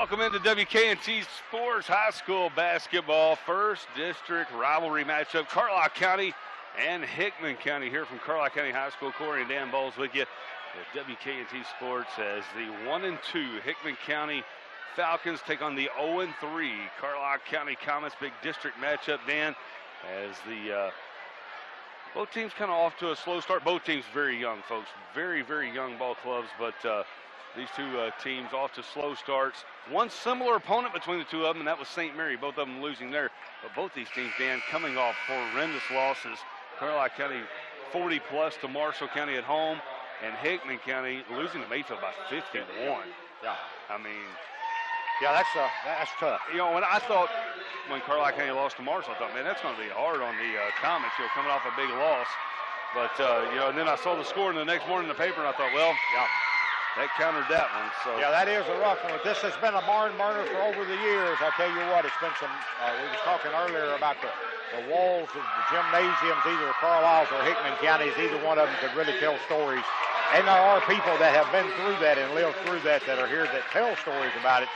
Welcome into WKNT Sports High School Basketball First District Rivalry Matchup. Carlisle County and Hickman County here from Carlisle County High School. Corey and Dan Bowles with you at WKNT Sports as the 1-2 Hickman County Falcons take on the 0-3 Carlisle County Comets. Big district matchup, Dan, as the both teams kind of off to a slow start. Both teams very young, folks. Very, very young ball clubs, but these two teams off to slow starts. One similar opponent between the two of them, and that was St. Mary. Both of them losing there. But both these teams, Dan, coming off horrendous losses. Carlisle County 40-plus to Marshall County at home, and Hickman County losing to Mayfield by 51. Yeah. I mean, yeah, that's tough. You know, when Carlisle County lost to Marshall, I thought, man, that's going to be hard on the Comets, coming off a big loss. But, and then I saw the score the next morning in the paper, and I thought, well, yeah, that countered that one. So yeah, that is a rough one. This has been a barn burner for over the years. I tell you what, it's been some. We was talking earlier about the walls of the gymnasiums, either Carlisle's or Hickman County's. Either one of them could really tell stories. And there are people that have been through that and lived through that are here that tell stories about it,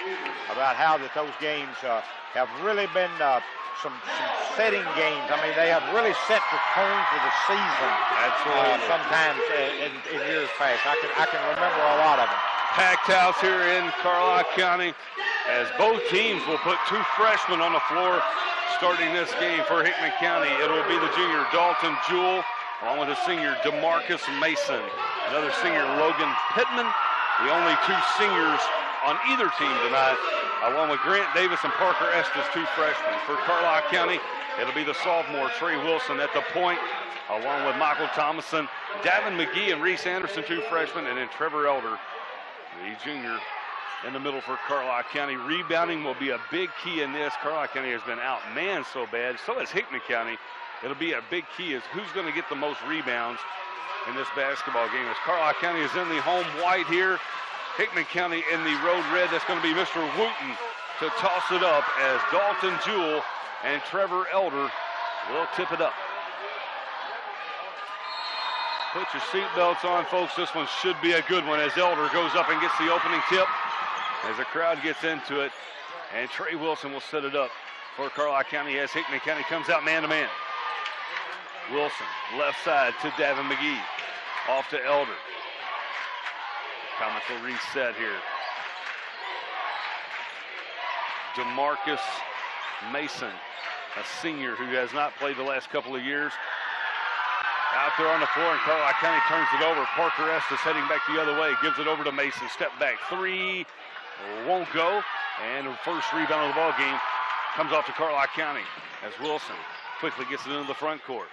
about how that those games have really been some setting games. I mean, they have really set the tone for the season. Absolutely. Sometimes in years past, I can remember a lot of them. Packed house here in Carlisle County, as both teams will put two freshmen on the floor starting this game for Hickman County. It will be the junior Dalton Jewell, along with the senior DeMarcus Mason. Another senior Logan Pittman. The only two seniors on either team tonight, along with Grant Davis and Parker Estes, two freshmen. For Carlisle County, it'll be the sophomore Trey Wilson at the point, along with Michael Thomason, Davin McGee and Reese Anderson, two freshmen, and then Trevor Elder, the junior, in the middle for Carlisle County. Rebounding will be a big key in this. Carlisle County has been outmanned so bad. So has Hickman County. It'll be a big key is who's going to get the most rebounds in this basketball game. As Carlisle County is in the home white here, Hickman County in the road red. That's going to be Mr. Wooten to toss it up as Dalton Jewell and Trevor Elder will tip it up. Put your seatbelts on, folks. This one should be a good one as Elder goes up and gets the opening tip as the crowd gets into it. And Trey Wilson will set it up for Carlisle County as Hickman County comes out man-to-man. Wilson, left side to Davin McGee. Off to Elder. Comets will reset here. DeMarcus Mason, a senior who has not played the last couple of years. Out there on the floor, and Carlisle County turns it over. Parker Estes heading back the other way. Gives it over to Mason. Step back three. Won't go. And the first rebound of the ball game comes off to Carlisle County as Wilson quickly gets it into the front court.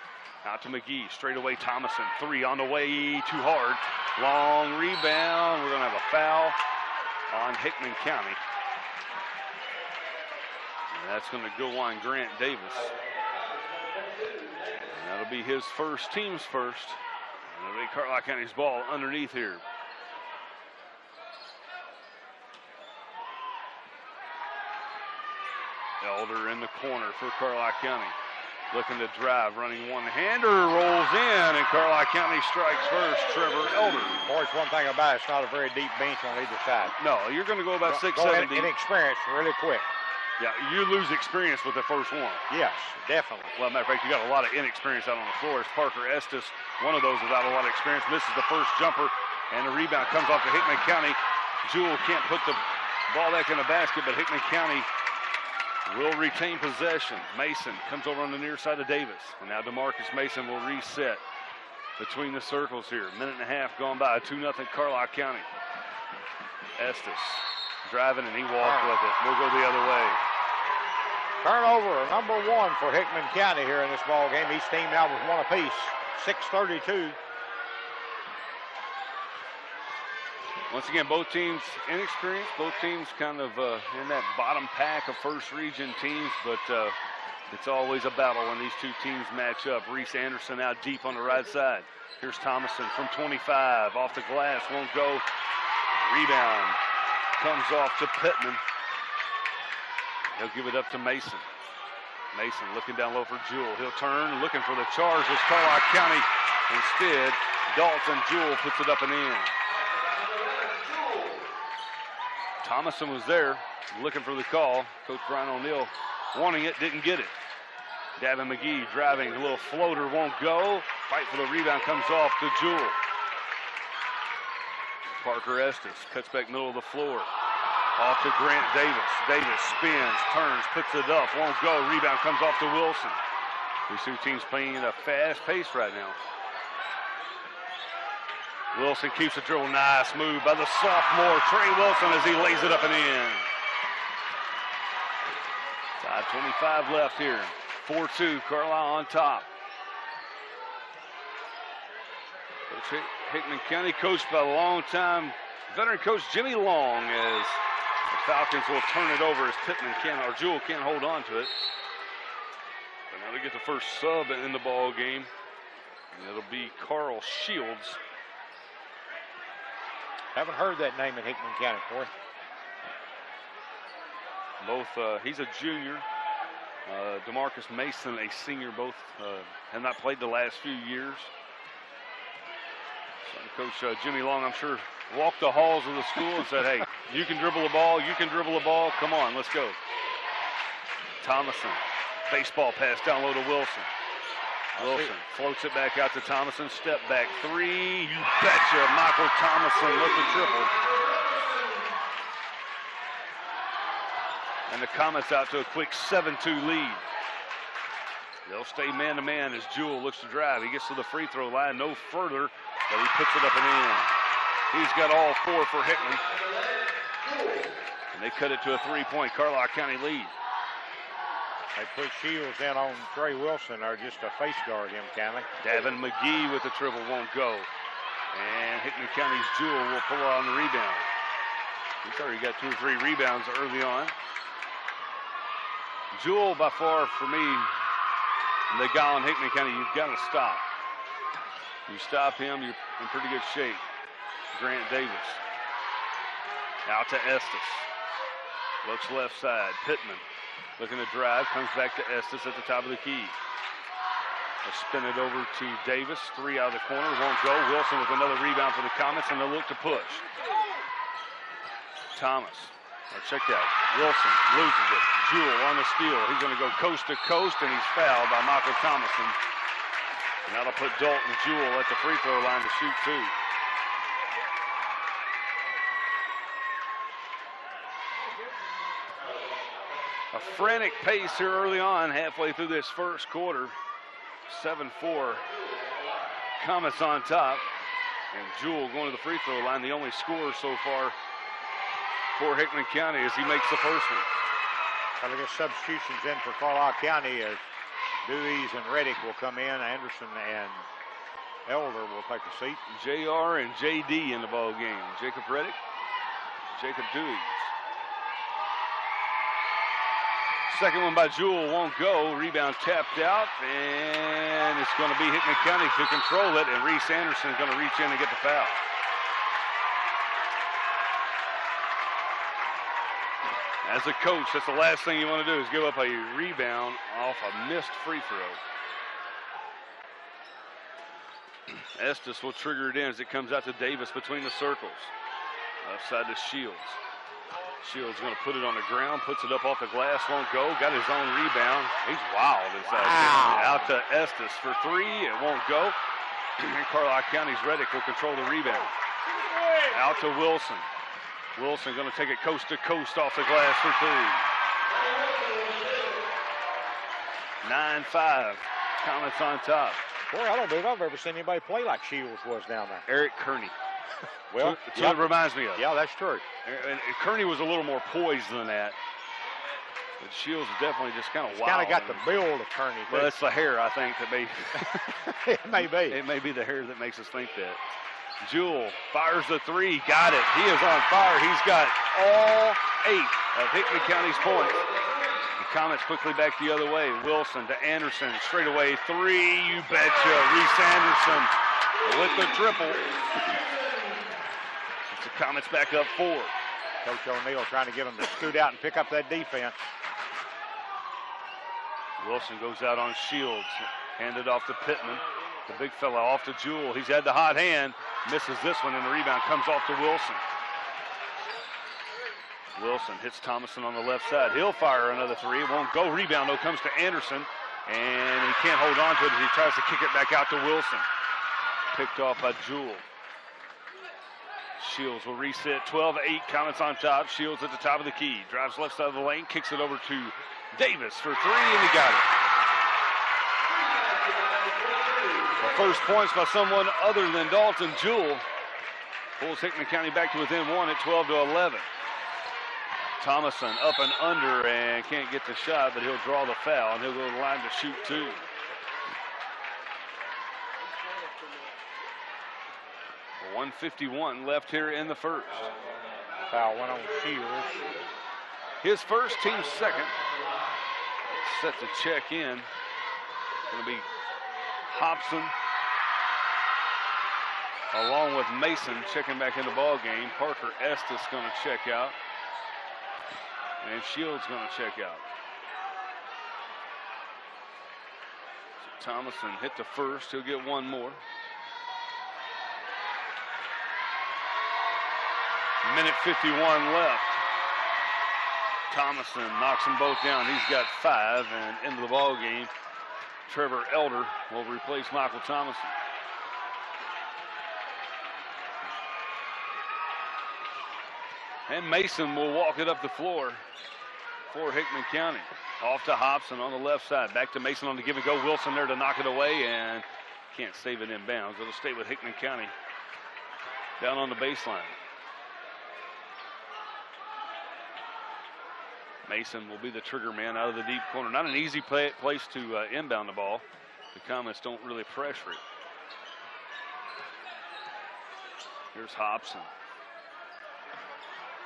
Out to McGee. Straight away Thomason. Three on the way. Too hard. Long rebound. We're going to have a foul on Hickman County. And that's going to go on Grant Davis. That'll be his first, team's first. That'll be Carlisle County's ball underneath here. Elder in the corner for Carlisle County. Looking to drive, running one-hander, rolls in, and Carlisle County strikes first. Trevor Elder. Boy, it's one thing about it, it's not a very deep bench on either side. No, you're going to go about 6, 7 deep. Inexperience really quick. Yeah, you lose experience with the first one. Yes, definitely. Well, matter of fact, you got a lot of inexperience out on the floor. As Parker Estes, one of those without a lot of experience, misses the first jumper, and the rebound comes off to Hickman County. Jewell can't put the ball back in the basket, but Hickman County will retain possession. Mason comes over on the near side of Davis, and now DeMarcus Mason will reset between the circles here. Minute and a half gone by, 2-0 Carlisle County. Estes driving, and he walked with it. We'll go the other way. Turnover, number one for Hickman County here in this ball game. Each team now with one apiece. 6:32. Once again, both teams inexperienced. Both teams kind of in that bottom pack of first region teams, but it's always a battle when these two teams match up. Reese Anderson out deep on the right side. Here's Thomason from 25. Off the glass, won't go. Rebound comes off to Pittman. He'll give it up to Mason. Mason looking down low for Jewell. He'll turn, looking for the charge. It's Carlisle County. Instead, Dalton Jewell puts it up and in. Thomason was there. looking for the call. Coach Brian O'Neill wanting it, didn't get it. Davin McGee driving, a little floater won't go. Fight for the rebound, comes off to Jewell. Parker Estes cuts back middle of the floor. Off to Grant Davis. Davis spins, turns, puts it up, won't go. Rebound comes off to Wilson. These two teams playing at a fast pace right now. Wilson keeps the dribble. Nice move by the sophomore, Trey Wilson, as he lays it up and in. 5:25 left here. 4-2, Carlisle on top. Coach Hickman County, coached by long-time veteran coach Jimmy Long, as the Falcons will turn it over as Jewell can't hold on to it. But now they get the first sub in the ball game. And it'll be Carl Shields. Haven't heard that name in Hickman County, Corey. Both, he's a junior. DeMarcus Mason, a senior. Both have not played the last few years. So Coach Jimmy Long, I'm sure, walked the halls of the school and said, hey, you can dribble the ball, you can dribble the ball. Come on, let's go. Thomason, baseball pass down low to Wilson. Wilson floats it back out to Thomason. Step back three. You betcha. Michael Thomason with the triple. And the Comets out to a quick 7-2 lead. They'll stay man-to-man as Jewell looks to drive. He gets to the free throw line, no further, but he puts it up and in. He's got all four for Hickman. And they cut it to a three-point Carlisle County lead. They put Shields in on Trey Wilson, or just a face guard him, County. Davin McGee with the dribble won't go. And Hickman County's Jewell will pull on the rebound. He's already got 2 or 3 rebounds early on. Jewell, by far, for me, the guy on Hickman County, you've got to stop. You stop him, you're in pretty good shape. Grant Davis. Out to Estes. Looks left side. Pittman looking to drive. Comes back to Estes at the top of the key. They'll spin it over to Davis. 3 out of the corner. Won't go. Wilson with another rebound for the Comets, and they'll look to push. Thomas. Check that. Wilson loses it. Jewell on the steal. He's going to go coast to coast, and he's fouled by Michael Thomason. And that'll put Dalton Jewell at the free throw line to shoot 2. A frantic pace here early on, halfway through this first quarter. 7-4. Comets on top. And Jewell going to the free throw line, the only scorer so far for Hickman County as he makes the first one. Trying to get substitutions in for Carlisle County as Dewey's and Reddick will come in. Anderson and Elder will take a seat. JR and JD in the ball game. Jacob Reddick, Jacob Dewey. Second one by Jewell won't go. Rebound tapped out, and it's going to be Hickman County to control it, and Reese Anderson is going to reach in and get the foul. As a coach, that's the last thing you want to do is give up a rebound off a missed free throw. Estes will trigger it in as it comes out to Davis between the circles. Left side to Shields. Shields going to put it on the ground, puts it up off the glass, won't go. Got his own rebound. He's wild inside. Wow. Out to Estes for 3. It won't go. And Carlisle County's Reddick will control the rebound. Out to Wilson. Wilson going to take it coast to coast off the glass for 3. 9-5. Comets on top. Boy, I don't believe I've ever seen anybody play like Shields was down there. Eric Kearney. Well, that's what it reminds me of. Yeah, that's true. And Kearney was a little more poised than that. But Shields is definitely just kind of wild. Kind of got the build of Kearney. Well, it's the hair, I think, that may. It may be. It may be the hair that makes us think that. Jewell fires the 3. Got it. He is on fire. He's got all 8 of Hickman County's points. The Comets quickly back the other way. Wilson to Anderson. Straight away 3. You betcha. Reese Anderson with the triple. The Comets back up 4. Coach O'Neill trying to get them to scoot out and pick up that defense. Wilson goes out on Shields. Handed off to Pittman. The big fella off to Jewell. He's had the hot hand. Misses this one, and the rebound comes off to Wilson. Wilson hits Thomason on the left side. He'll fire another three. It won't go. Rebound, though, comes to Anderson. And he can't hold on to it as he tries to kick it back out to Wilson. Picked off by Jewell. Shields will reset. 12-8, Comets on top. Shields at the top of the key. Drives left side of the lane. Kicks it over to Davis for three, and he got it. The first points by someone other than Dalton Jewell. Pulls Hickman County back to within one at 12-11. Thomason up and under and can't get the shot, but he'll draw the foul, and he'll go to the line to shoot two. .151 left here in the first. Foul went on Shields. His first, team's second. Set to check in. Going to be Hobson along with Mason checking back in the ball game. Parker Estes going to check out. And Shields going to check out. So Thomason hit the first. He'll get one more. Minute 51 left. Thomason knocks them both down. He's got 5, and into the ball game, Trevor Elder will replace Michael Thomason. And Mason will walk it up the floor for Hickman County. Off to Hobson on the left side. Back to Mason on the give and go. Wilson there to knock it away, and can't save it in bounds. It'll stay with Hickman County down on the baseline. Mason will be the trigger man out of the deep corner. Not an easy place to inbound the ball. The Comets don't really pressure it. Here's Hobson.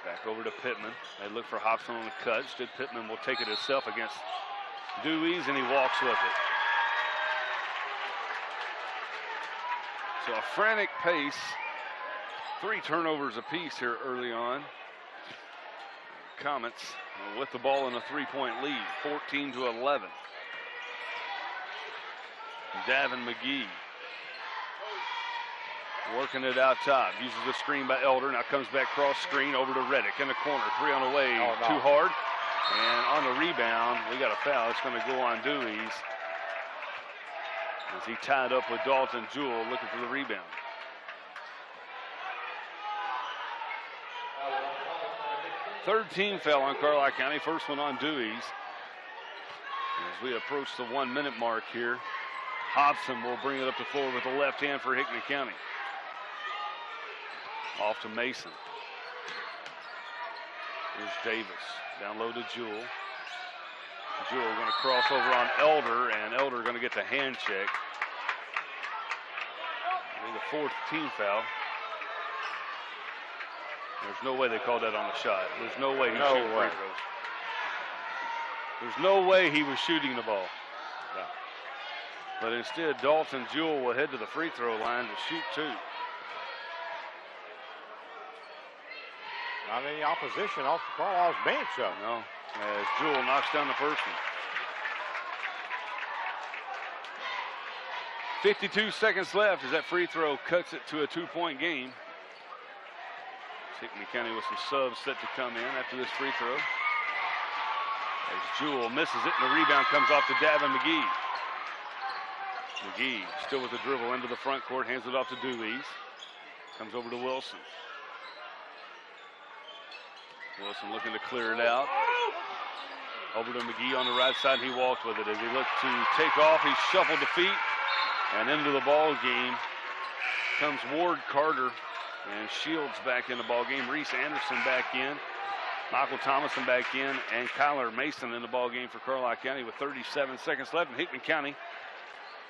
Back over to Pittman. They look for Hobson on the cut. Instead, Pittman will take it himself against Dewey's, and he walks with it. So a frantic pace. 3 turnovers apiece here early on. Comets with the ball in a 3-point lead, 14-11. Davin McGee working it out top. Uses the screen by Elder. Now comes back cross screen over to Reddick in the corner. 3 on the way, too hard. And on the rebound, we got a foul. It's going to go on Dewey's as he tied up with Dalton Jewell looking for the rebound. Third team foul on Carlisle County. First one on Dewey's. As we approach the 1-minute mark here, Hobson will bring it up the floor with the left hand for Hickman County. Off to Mason. Here's Davis. Down low to Jewell. Jewell going to cross over on Elder, and Elder going to get the hand check. The 4th team foul. There's no way they called that on the shot. There's no way he shooting free throws. There's no way he was shooting the ball. Yeah. But instead, Dalton Jewell will head to the free throw line to shoot 2. Not any opposition off the Carlisle's bench, though. No, as Jewell knocks down the first one. 52 seconds left as that free throw cuts it to a 2-point game. Hickman County with some subs set to come in after this free throw. As Jewell misses it, and the rebound comes off to Davin McGee. McGee still with the dribble into the front court, hands it off to Dewey's. Comes over to Wilson. Wilson looking to clear it out. Over to McGee on the right side, and he walked with it. As he looked to take off, he shuffled the feet, and into the ball game comes Ward Carter. And Shields back in the ball game. Reese Anderson back in. Michael Thomason back in. And Kyler Mason in the ball game for Carlisle County with 37 seconds left. And Hickman County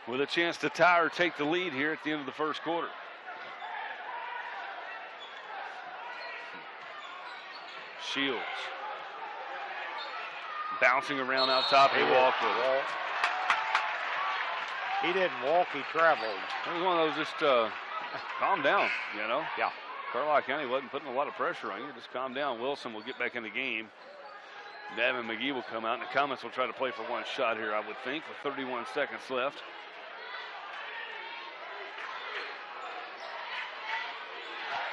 with a chance to tie or take the lead here at the end of the first quarter. Shields bouncing around out top. He walked with it. He didn't walk, he traveled. It was one of those just calm down, you know? Yeah. Carlisle County wasn't putting a lot of pressure on you. Just calm down. Wilson will get back in the game. Davin McGee will come out, and the Comets will try to play for one shot here, I would think, with 31 seconds left.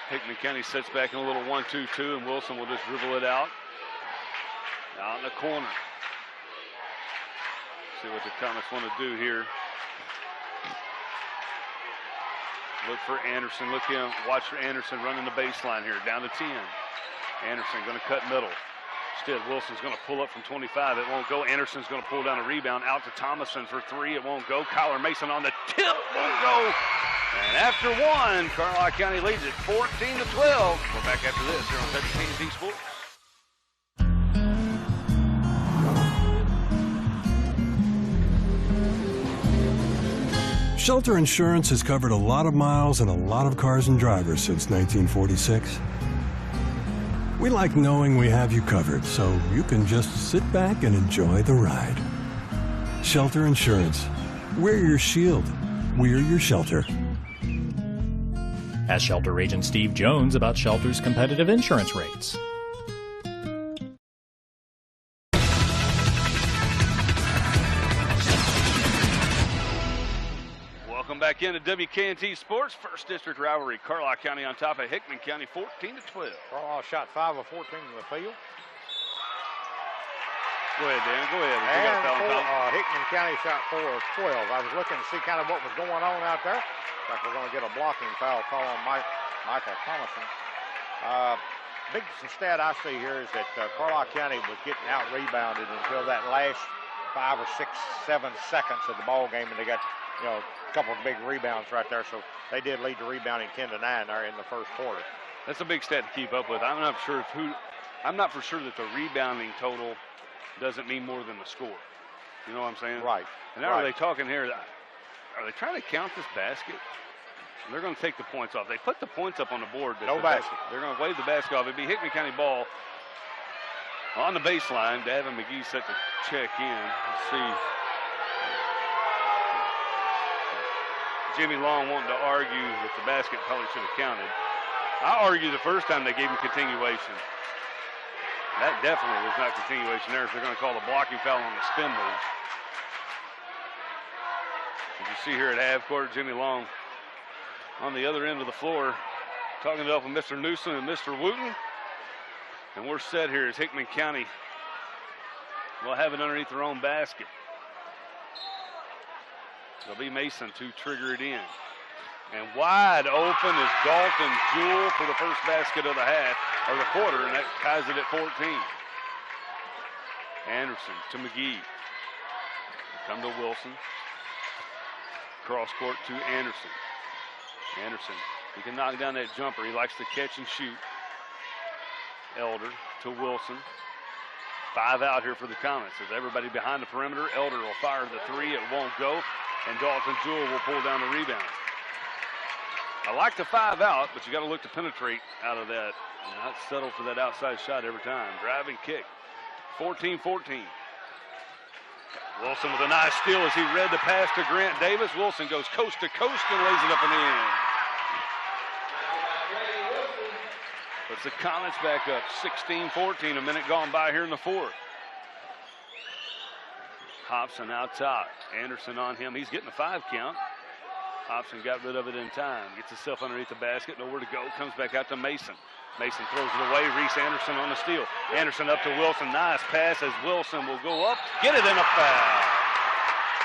Hickman County sets back in a little 1-2-2, and Wilson will just dribble it out. Out in the corner. See what the Comets want to do here. Look for Anderson. Look him. Watch for Anderson running the baseline here. Down to 10. Anderson going to cut middle. Instead, Wilson's going to pull up from 25. It won't go. Anderson's going to pull down a rebound. Out to Thomason for 3. It won't go. Kyler Mason on the tip. Won't go. And after one, Carlisle County leads it 14-12. We're back after this here on WKNT Sports. Shelter Insurance has covered a lot of miles and a lot of cars and drivers since 1946. We like knowing we have you covered, so you can just sit back and enjoy the ride. Shelter Insurance. We're your shield. We're your shelter. Ask Shelter Agent Steve Jones about Shelter's competitive insurance rates. Welcome back into WKNT Sports. First District rivalry. Carlisle County on top of Hickman County 14-12. Carlisle shot 5 of 14 in the field. Go ahead, Dan. Go ahead. And Hickman County shot 4 of 12. I was looking to see kind of what was going on out there. Like we're going to get a blocking foul call on Michael Thomason. Biggest stat I see here is that Carlisle County was getting out-rebounded until that last 5 or 6, 7 seconds of the ball game, and they got a couple of big rebounds right there. So they did lead the rebounding 10-9 there in the first quarter. That's a big stat to keep up with. I'm not for sure that the rebounding total doesn't mean more than the score. You know what I'm saying? Right. And now are they talking here? Are they trying to count this basket? They're going to take the points off. They put the points up on the board. No basket. They're going to wave the basket off. It'd be Hickman County ball on the baseline. Davin McGee set to check in. Let's see. Jimmy Long wanting to argue that the basket probably should have counted. I argued the first time they gave him continuation. That definitely was not continuation there. So they're going to call the blocking foul on the spin move. As you see here at half court, Jimmy Long on the other end of the floor, talking to Mr. Newsom and Mr. Wooten. And we're set here as Hickman County will have it underneath their own basket. It'll be Mason to trigger it in. And wide open is Dalton Jewell for the first basket of the half, or the quarter, and that ties it at 14. Anderson to McGee. Come to Wilson. Cross court to Anderson. Anderson, he can knock down that jumper. He likes to catch and shoot. Elder to Wilson. 5 out here for the Comets. As everybody behind the perimeter, Elder will fire the 3. It won't go. And Dalton Jewell will pull down the rebound. I like the 5 out, but you got to look to penetrate out of that and not settle for that outside shot every time. Driving kick. 14-14. Wilson with a nice steal as he read the pass to Grant Davis. Wilson goes coast to coast and lays it up and in. Puts the Comets back up 16-14. A minute gone by here in the fourth. Hobson out top. Anderson on him. He's getting a 5 count. Hobson got rid of it in time. Gets himself underneath the basket. Nowhere to go. Comes back out to Mason. Mason throws it away. Reese Anderson on the steal. Anderson up to Wilson. Nice pass as Wilson will go up. Get it in a foul.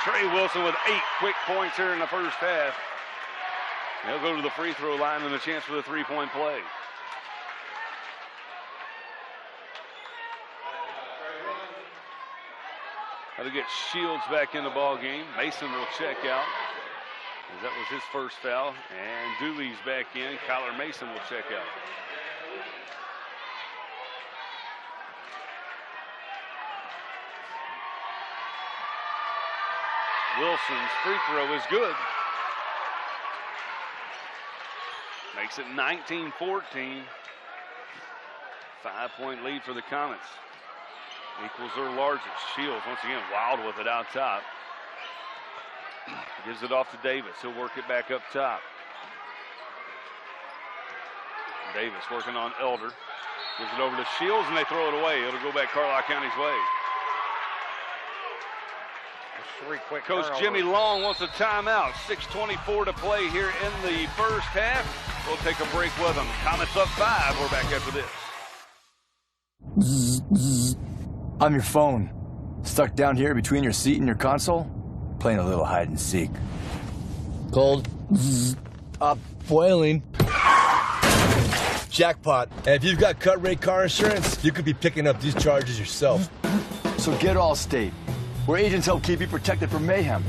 Trey Wilson with 8 quick points here in the first half. He'll go to the free throw line and a chance for the 3-point play. How to get Shields back in the ball game. Mason will check out. That was his first foul. And Dooley's back in. Kyler Mason will check out. Wilson's free throw is good. Makes it 19-14. 5-point lead for the Comets. Equals their largest. Shields once again wild with it out top. Gives it off to Davis. He'll work it back up top. Davis working on Elder. Gives it over to Shields and they throw it away. It'll go back Carlisle County's way. Coach turnovers. Jimmy Long wants a timeout. 6:24 to play here in the first half. We'll take a break with them. Comets up 5. We're back after this. I'm your phone. Stuck down here between your seat and your console, playing a little hide and seek. Cold. Boiling. Jackpot. And if you've got cut rate car insurance, you could be picking up these charges yourself. So get Allstate, where agents help keep you protected from mayhem.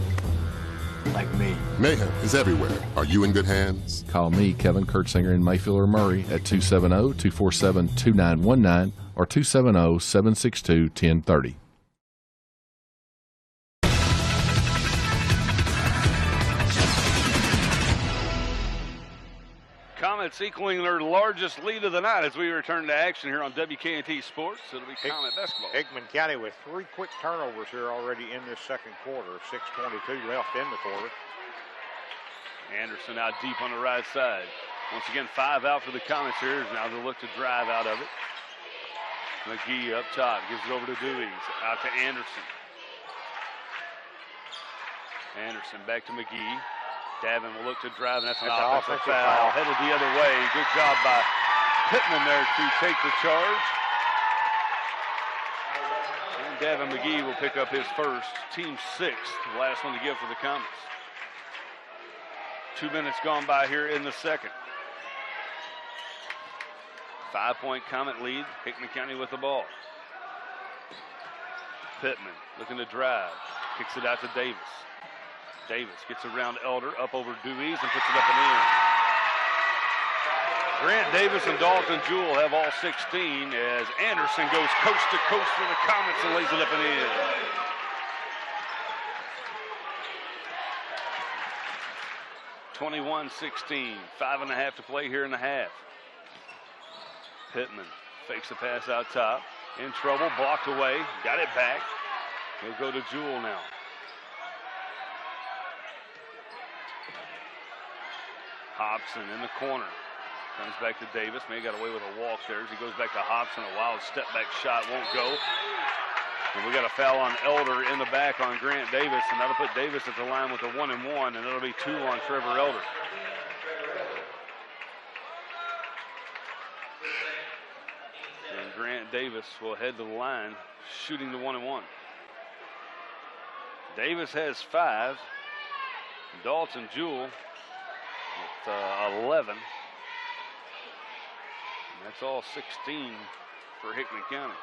Like me. Mayhem is everywhere. Are you in good hands? Call me, Kevin Kurtzinger in Mayfield or Murray at 270-247-2919 or 270-762-1030. Comets equaling their largest lead of the night as we return to action here on WKNT Sports. It'll be Comet basketball. Hickman County with 3 quick turnovers here already in this second quarter. 6:22 left in the quarter. Anderson out deep on the right side. Once again, 5 out for the Comets here. Now they'll look to drive out of it. McGee up top, gives it over to Dewey. Out to Anderson. Anderson back to McGee. Davin will look to drive, and that's an offensive foul. Headed the other way. Good job by Pittman there to take the charge. And Davin McGee will pick up his first, team 6th, the last one to give for the Comets. 2 minutes gone by here in the second. 5-point Comet lead. Hickman County with the ball. Pittman looking to drive. Kicks it out to Davis. Davis gets around Elder, up over Dewey's, and puts it up and in. Grant Davis and Dalton Jewell have all 16 as Anderson goes coast to coast for the Comets and lays it up and in. (21-16), 5.5 to play here in the half. Pittman fakes the pass out top. In trouble, blocked away, got it back. He'll go to Jewell now. Hobson in the corner. Comes back to Davis. May have got away with a walk there as he goes back to Hobson. A wild step back shot won't go. And we got a foul on Elder in the back on Grant Davis, and that'll put Davis at the line with a 1-and-1, and it'll be 2 on Trevor Elder. And Grant Davis will head to the line, shooting the 1-and-1. Davis has 5. Dalton Jewell with 11. And that's all 16 for Hickman County.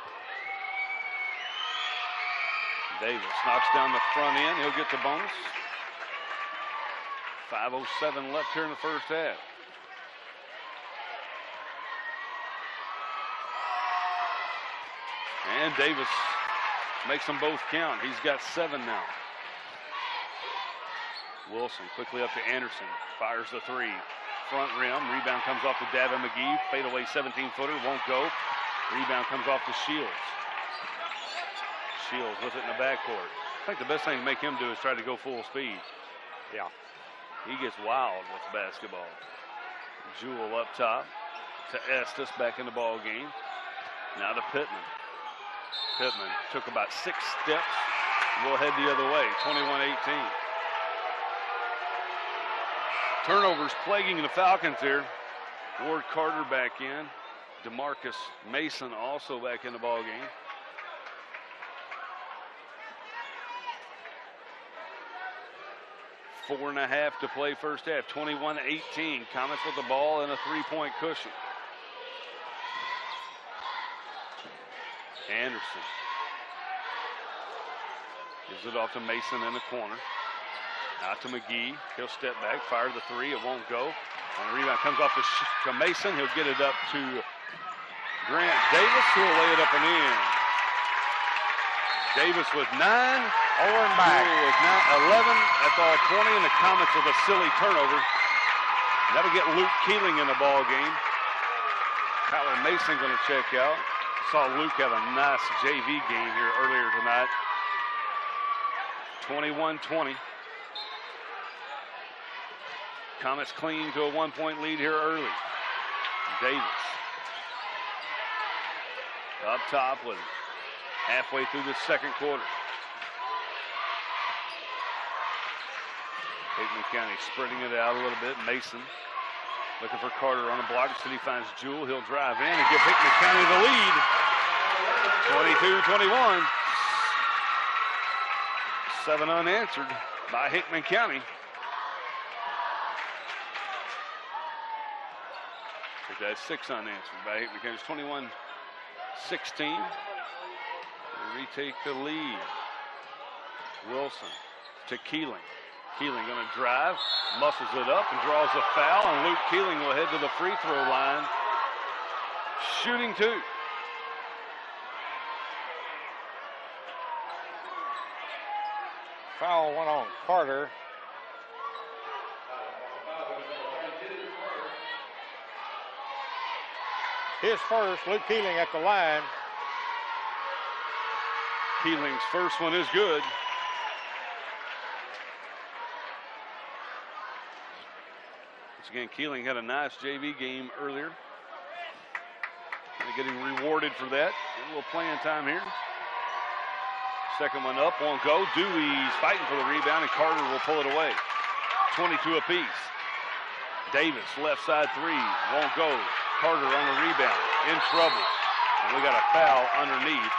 Davis knocks down the front end. He'll get the bonus. 5:07 left here in the first half. And Davis makes them both count. He's got 7 now. Wilson quickly up to Anderson. Fires the 3. Front rim. Rebound comes off to Davin McGee. Fadeaway 17-footer. Won't go. Rebound comes off to Shields. Shields with it in the backcourt. I think the best thing to make him do is try to go full speed. Yeah. He gets wild with the basketball. Jewell up top to Estes back in the ball game. Now to Pittman. Pittman took about 6 steps. We'll head the other way. 21-18. Turnovers plaguing the Falcons here. Ward Carter back in. DeMarcus Mason also back in the ball game. Four and a half to play first half. 21-18. Comets with the ball and a 3-point cushion. Anderson gives it off to Mason in the corner. Out to McGee. He'll step back, fire the 3. It won't go. And the rebound comes off to Mason. He'll get it up to Grant Davis, who will lay it up and in. Davis with 9. Owen back. With 11. That's all 20. And the Comets with a silly turnover. That'll get Luke Keeling in the ball game. Tyler Mason going to check out. Saw Luke have a nice JV game here earlier tonight. 21-20. Comets clinging to a 1-point lead here early. Davis up top with halfway through the second quarter. Hickman County spreading it out a little bit. Mason looking for Carter on a block until he finds Jewell. He'll drive in and give Hickman County the lead. 22-21. 7 unanswered by Hickman County. That's 6 unanswered by Hickman County. It's 21-16. They retake the lead. Wilson to Keeling. Keeling going to drive, muscles it up and draws a foul, and Luke Keeling will head to the free throw line. Shooting 2. Foul went on Carter. His first, Luke Keeling at the line. Keeling's first one is good. Once again, Keeling had a nice JV game earlier. Getting rewarded for that. A little playing time here. Second one up, won't go. Dewey's fighting for the rebound, and Carter will pull it away. 22 apiece. Davis, left side 3, won't go. Carter on the rebound, in trouble. And we got a foul underneath.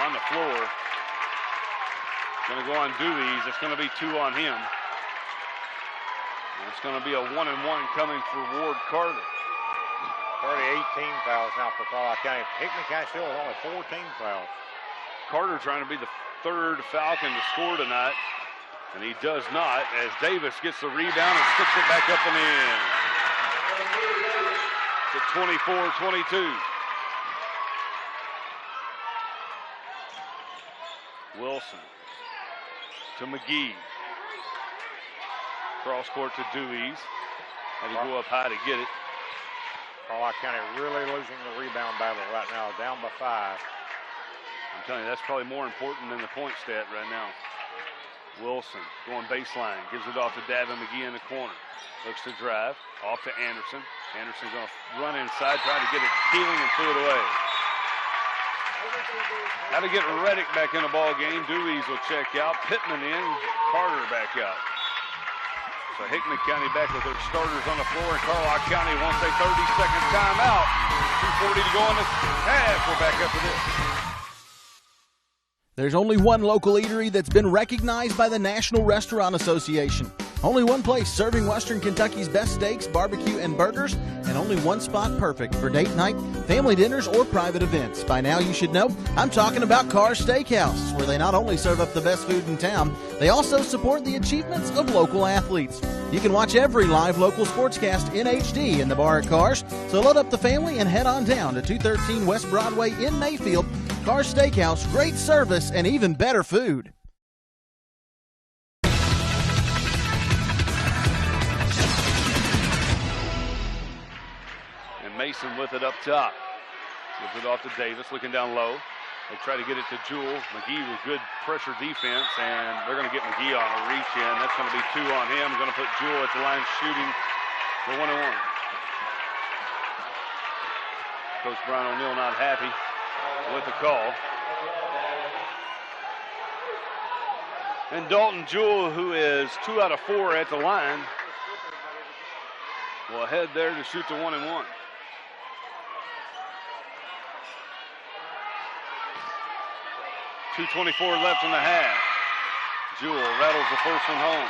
On the floor. Going to go on Dewey's. It's going to be 2 on him. And it's going to be a 1-and-1 coming for Ward Carter. 18 fouls now for Carlisle County. Hickman County still has only 14 fouls. Carter trying to be the 3rd Falcon to score tonight, and he does not as Davis gets the rebound and sticks it back up and in. It's at 24-22. Wilson to McGee. Cross court to Dewey's. Had to go up high to get it. Carlisle County really losing the rebound battle right now, down by 5. I'm telling you, that's probably more important than the point stat right now. Wilson going baseline, gives it off to Davin McGee in the corner. Looks to drive, off to Anderson. Anderson's going to run inside, trying to get it to Keeling and threw it away. How to get Reddick back in the ball game. Dewey's will check out. Pittman in, Carter back out. So Hickman County back with their starters on the floor, and Carlisle County wants a 30-second timeout. 2:40 to go in the half. We're back up for this. There's only one local eatery that's been recognized by the National Restaurant Association. Only one place serving Western Kentucky's best steaks, barbecue, and burgers, and only one spot perfect for date night, family dinners, or private events. By now you should know, I'm talking about Carr's Steakhouse, where they not only serve up the best food in town, they also support the achievements of local athletes. You can watch every live local sportscast in HD in the bar at Carr's, so load up the family and head on down to 213 West Broadway in Mayfield. Carr's Steakhouse, great service and even better food. Mason with it up top. Gives it off to Davis, looking down low. They try to get it to Jewell. McGee with good pressure defense, and they're going to get McGee on a reach in. That's going to be 2 on him. Going to put Jewell at the line shooting for 1-1. Coach Brian O'Neill not happy with the call. And Dalton Jewell, who is 2 out of 4 at the line, will head there to shoot the 1-1. .224 left in the half. Jewell rattles the first one home.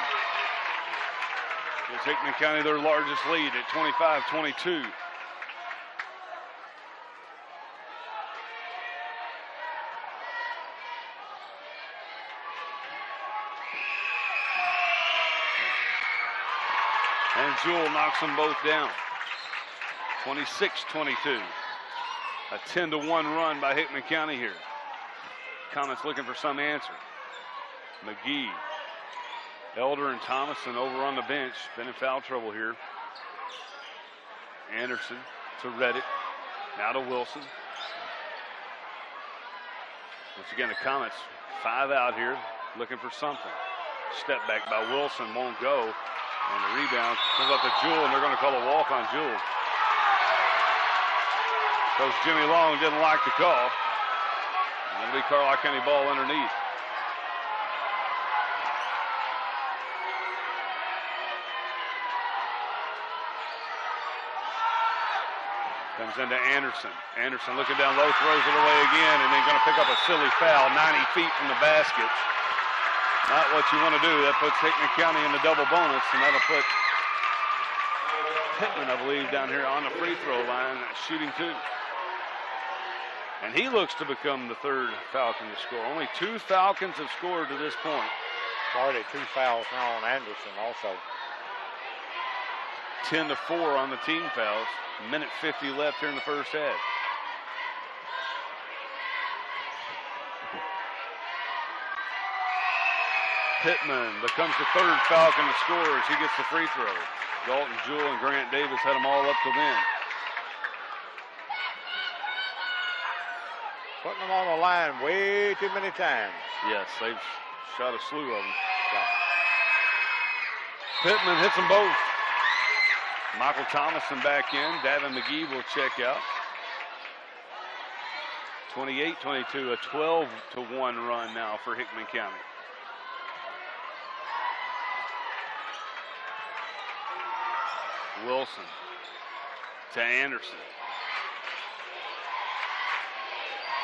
Gives Hickman County their largest lead at 25-22. And Jewell knocks them both down. 26-22. A 10-1 run by Hickman County here. Comets looking for some answer. McGee, Elder, and Thomason over on the bench. Been in foul trouble here. Anderson to Reddick. Now to Wilson. Once again, the Comets 5 out here looking for something. Step back by Wilson, won't go. And the rebound comes up to Jewell, and they're going to call a walk on Jewell. Coach Jimmy Long didn't like the call. That'll be Carlisle County ball underneath. Comes into Anderson. Anderson looking down low, throws it away again, and then going to pick up a silly foul 90 feet from the basket. Not what you want to do. That puts Hickman County in the double bonus, and that'll put Pittman, I believe, down here on the free throw line, shooting 2. And he looks to become the third Falcon to score. Only 2 Falcons have scored to this point. Already 2 fouls now on Anderson also. 10-4 on the team fouls. Minute 50 left here in the first half. Pittman becomes the third Falcon to score as he gets the free throw. Dalton Jewell and Grant Davis had them all up to then. Putting them on the line way too many times. Yes, they've shot a slew of them. Pittman hits them both. Michael Thomason back in. Davin McGee will check out. 28-22, a 12-1 run now for Hickman County. Wilson to Anderson.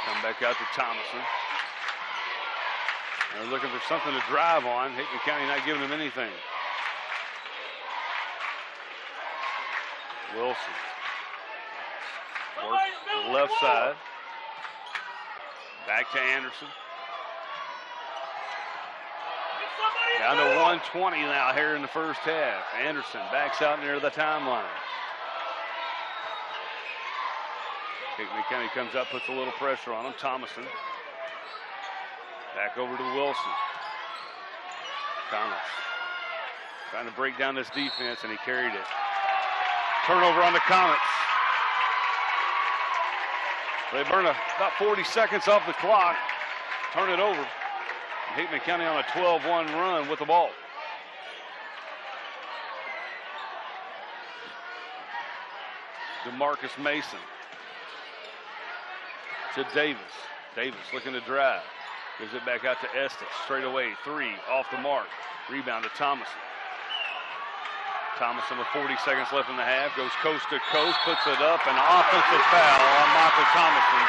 Come back out to Thomason. They're looking for something to drive on. Hickman County not giving them anything. Wilson. Works the left side. Back to Anderson. Down to 120 now here in the first half. Anderson backs out near the timeline. Hickman County comes up, puts a little pressure on him. Thomason. Back over to Wilson. Thomas trying to break down this defense, and he carried it. Turnover on the Comets. They burn about 40 seconds off the clock. Turn it over. Hickman County on a 12-1 run with the ball. DeMarcus Mason to Davis. Davis looking to drive. Gives it back out to Estes. Straight away, 3 off the mark. Rebound to Thomason. Thomason with 40 seconds left in the half. Goes coast to coast, puts it up, and offensive foul on Michael Thomason.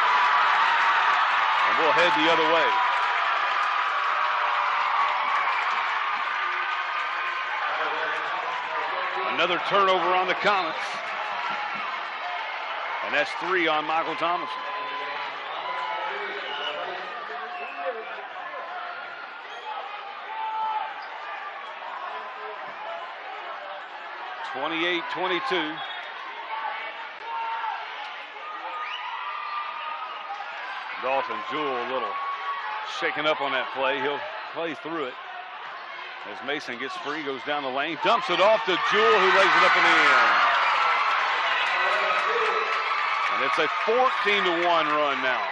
And we'll head the other way. Another turnover on the Comets. And that's 3 on Michael Thomason. (28-22). Dalton Jewell a little shaken up on that play. He'll play through it. As Mason gets free, goes down the lane, dumps it off to Jewell, who lays it up in the end. And it's a 14-1 run now.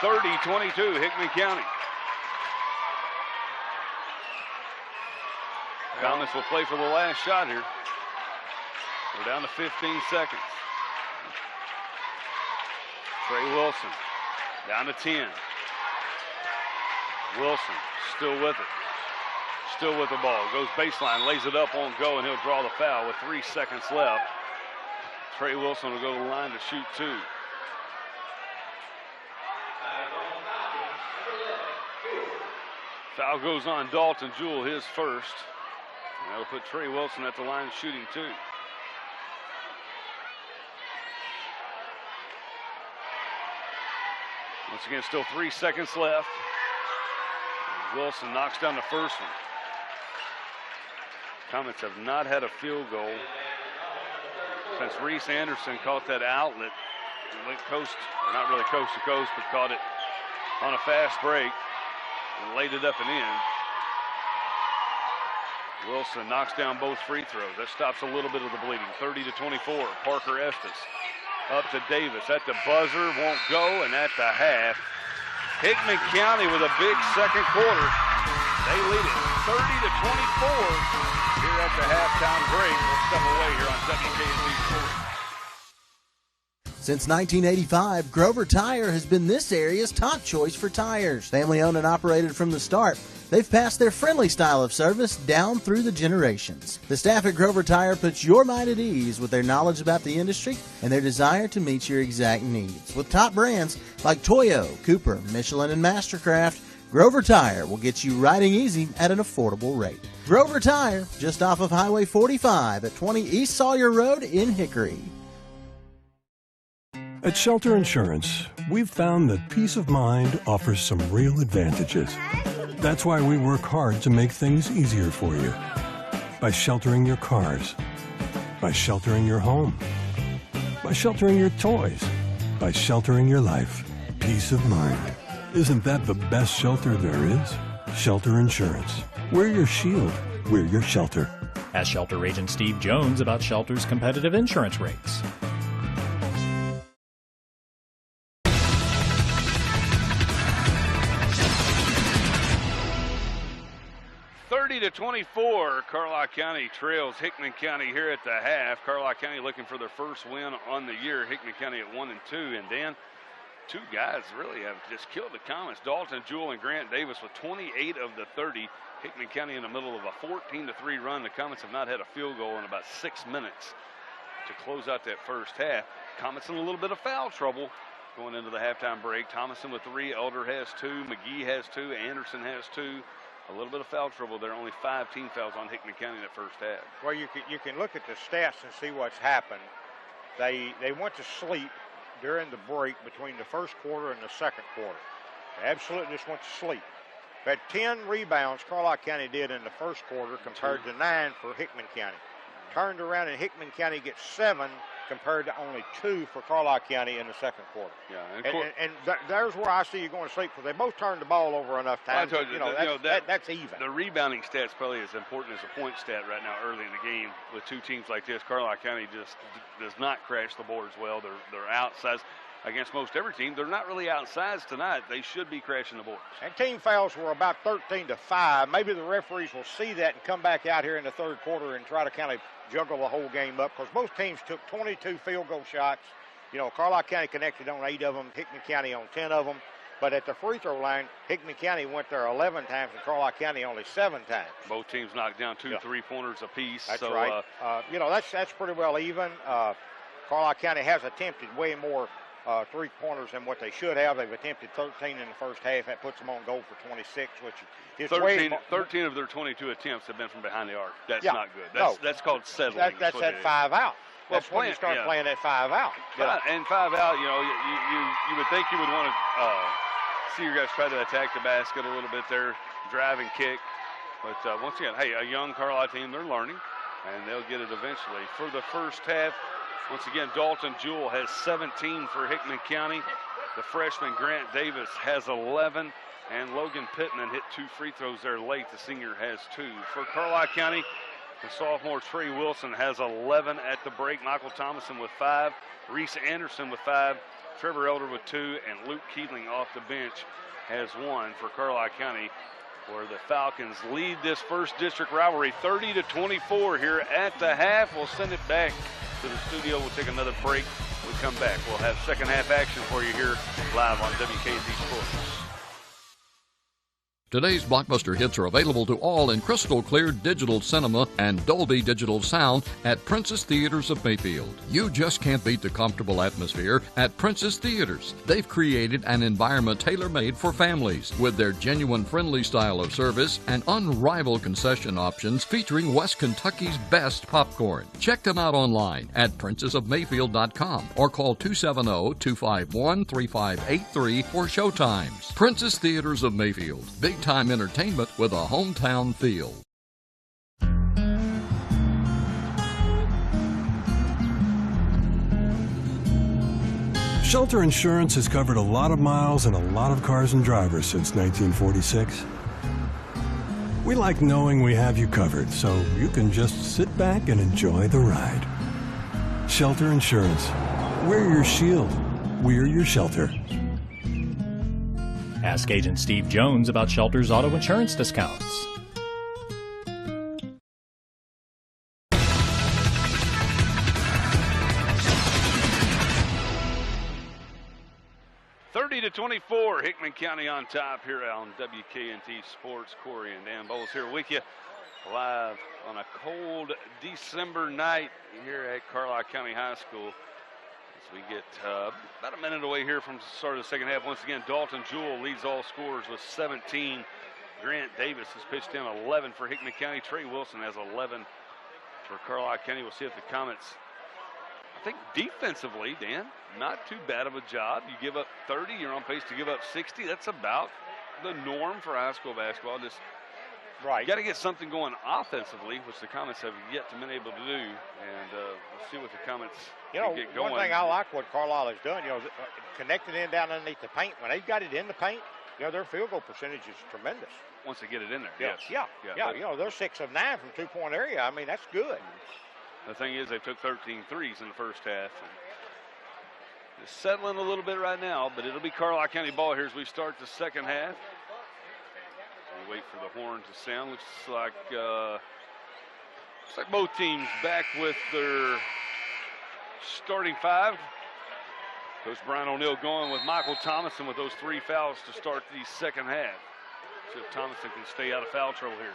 30-22, Hickman County. Thomas will play for the last shot here. We're down to 15 seconds. Trey Wilson down to 10. Wilson still with it. Still with the ball. Goes baseline, lays it up on go, and he'll draw the foul with 3 seconds left. Trey Wilson will go to the line to shoot 2. Foul goes on Dalton Jewell, his first. And that'll put Trey Wilson at the line shooting 2. Once again, still 3 seconds left. Wilson knocks down the first one. Comets have not had a field goal since Reese Anderson caught that outlet and went coast, or not really coast to coast, but caught it on a fast break and laid it up and in. Wilson knocks down both free throws. That stops a little bit of the bleeding. 30-24. Parker Estes up to Davis at the buzzer, won't go, and at the half. Hickman County with a big second quarter. They lead it 30-24 here at the halftime break. We'll step away here on WKND Sports. Since 1985, Grover Tire has been this area's top choice for tires. Family owned and operated from the start, They've passed their friendly style of service down through the generations. The staff at Grover Tire puts your mind at ease with their knowledge about the industry and their desire to meet your exact needs. With top brands like Toyo, Cooper, Michelin, and Mastercraft, Grover Tire will get you riding easy at an affordable rate. Grover Tire, just off of Highway 45 at 20 East Sawyer Road in Hickory. At Shelter Insurance, we've found that peace of mind offers some real advantages. That's why we work hard to make things easier for you. By sheltering your cars, by sheltering your home, by sheltering your toys, by sheltering your life. Peace of mind. Isn't that the best shelter there is? Shelter Insurance. We're your shield. We're your shelter. Ask Shelter Agent Steve Jones about Shelter's competitive insurance rates. 30-24, Carlisle County trails Hickman County here at the half. Carlisle County looking for their first win on the year. Hickman County at 1-2, and Dan, two guys really have just killed the Comets. Dalton Jewell and Grant Davis with 28 of the 30. Hickman County in the middle of a 14-3 run. The Comets have not had a field goal in about 6 minutes to close out that first half. Comets in a little bit of foul trouble going into the halftime break. Thomason with 3, Elder has 2, McGee has 2, Anderson has 2. A little bit of foul trouble there. Only 5 team fouls on Hickman County in that first half. Well, you can look at the stats and see what's happened. They went to sleep during the break between the first quarter and the second quarter. They absolutely just went to sleep. They had 10 rebounds, Carlisle County did in the first quarter compared to 9 for Hickman County. Turned around and Hickman County gets 7 compared to only 2 for Carlisle County in the second quarter. Yeah, and there's where I see you going to sleep, because they both turned the ball over enough times. Well, that's even. The rebounding stat's probably as important as a point stat right now early in the game. With two teams like this, Carlisle County just does not crash the boards well. They're outsized. Against most every team, they're not really outsized tonight. They should be crashing the boards. And team fouls were about 13-5. Maybe the referees will see that and come back out here in the third quarter and try to kind of juggle the whole game up, because both teams took 22 field goal shots. You know, Carlisle County connected on 8 of them, Hickman County on 10 of them. But at the free throw line, Hickman County went there 11 times and Carlisle County only 7 times. Both teams knocked down 2 3-pointers apiece. That's so, right. That's pretty well even. Carlisle County has attempted way more 3-pointers than what they should have. They've attempted 13 in the first half. That puts them on goal for 26, which is 13 of their 22 attempts have been from behind the arc. That's not good. That's called settling. That's at 5 out. Well, that's when you start playing at 5 out. And 5 out, you would think you would want to see your guys try to attack the basket a little bit there, drive and kick. But once again, hey, a young Carlisle team, they're learning, and they'll get it eventually. For the first half, once again, Dalton Jewell has 17 for Hickman County. The freshman Grant Davis has 11, and Logan Pittman hit 2 free throws there late. The senior has 2. For Carlisle County, the sophomore Trey Wilson has 11 at the break. Michael Thomason with 5, Reese Anderson with 5, Trevor Elder with 2, and Luke Keatling off the bench has 1 for Carlisle County, where the Falcons lead this first district rivalry 30-24 here at the half. We'll send it back to the studio. We'll take another break. When we come back, we'll have second half action for you here live on WKZ Sports. Today's blockbuster hits are available to all in crystal clear digital cinema and Dolby Digital sound at Princess Theaters of Mayfield. You just can't beat the comfortable atmosphere at Princess Theaters. They've created an environment tailor-made for families with their genuine friendly style of service and unrivaled concession options featuring West Kentucky's best popcorn. Check them out online at princessofmayfield.com or call 270-251-3583 for showtimes. Princess Theaters of Mayfield. Big-time entertainment with a hometown feel. Shelter Insurance has covered a lot of miles and a lot of cars and drivers since 1946. We like knowing we have you covered, so you can just sit back and enjoy the ride. Shelter Insurance. We're your shield. We're your shelter. Ask Agent Steve Jones about Shelter's auto insurance discounts. 30-24, Hickman County on top here on WKNT Sports. Corey and Dan Bowles here with you live on a cold December night here at Carlisle County High School. As we get about a minute away here from the start of the second half. Once again, Dalton Jewell leads all scorers with 17. Grant Davis has pitched in 11 for Hickman County. Trey Wilson has 11 for Carlisle County. We'll see if the Comets, I think defensively, Dan, not too bad of a job. You give up 30, you're on pace to give up 60. That's about the norm for high school basketball. Just right. You got to get something going offensively, which the Comets have yet to been able to do. And we'll see what the Comets can get going. One thing I like what Carlisle has done, connecting in down underneath the paint. When they've got it in the paint, their field goal percentage is tremendous. Once they get it in there, yes. Yeah. They're 6 of 9 from two-point area. I mean, that's good. The thing is, they took 13 threes in the first half. And it's settling a little bit right now, but it'll be Carlisle County ball here as we start the second half. We wait for the horn to sound. Looks like both teams back with their starting 5. Coach Brian O'Neill going with Michael Thomason with those 3 fouls to start the second half. See if Thomason can stay out of foul trouble here.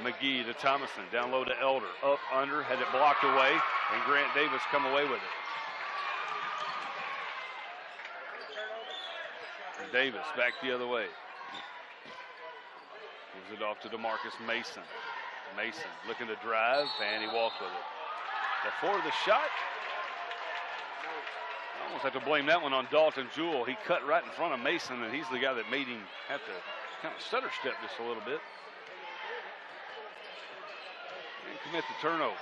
McGee to Thomason, down low to Elder, up, under, had it blocked away, and Grant Davis come away with it. And Davis back the other way. Gives it off to DeMarcus Mason. Mason looking to drive, and he walked with it. Before the shot, I almost have to blame that one on Dalton Jewell. He cut right in front of Mason, and he's the guy that made him have to kind of stutter step just a little bit. And commit the turnover.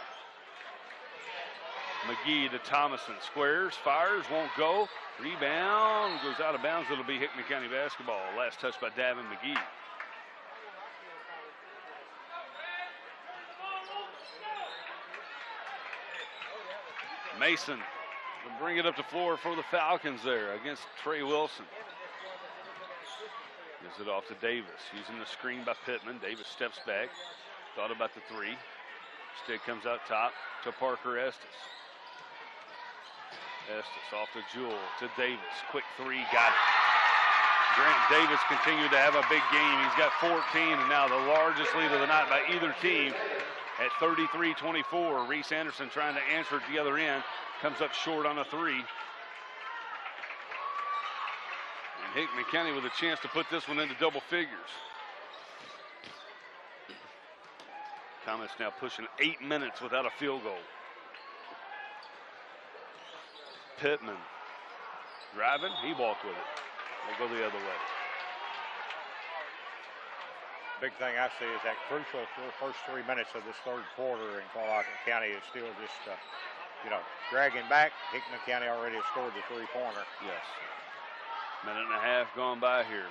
McGee to Thomason. Squares, fires, won't go. Rebound, goes out of bounds. It'll be Hickman County basketball. Last touch by Davin McGee. Mason will bring it up the floor for the Falcons there against Trey Wilson. Gives it off to Davis, using the screen by Pittman. Davis steps back, thought about the 3. Instead comes out top to Parker Estes. Estes off to Jewell, to Davis. Quick 3, got it. Grant Davis continued to have a big game. He's got 14, and now the largest lead of the night by either team at 33-24. Reese Anderson trying to answer at the other end. Comes up short on a 3. And Hickman County with a chance to put this one into double figures. Comets now pushing 8 minutes without a field goal. Pittman driving, he walked with it. We'll go the other way. Big thing I see is that crucial first 3 minutes of this third quarter in Carlisle County is still just, dragging back. Hickman County already has scored the 3-pointer. Yes. Minute and a half gone by here.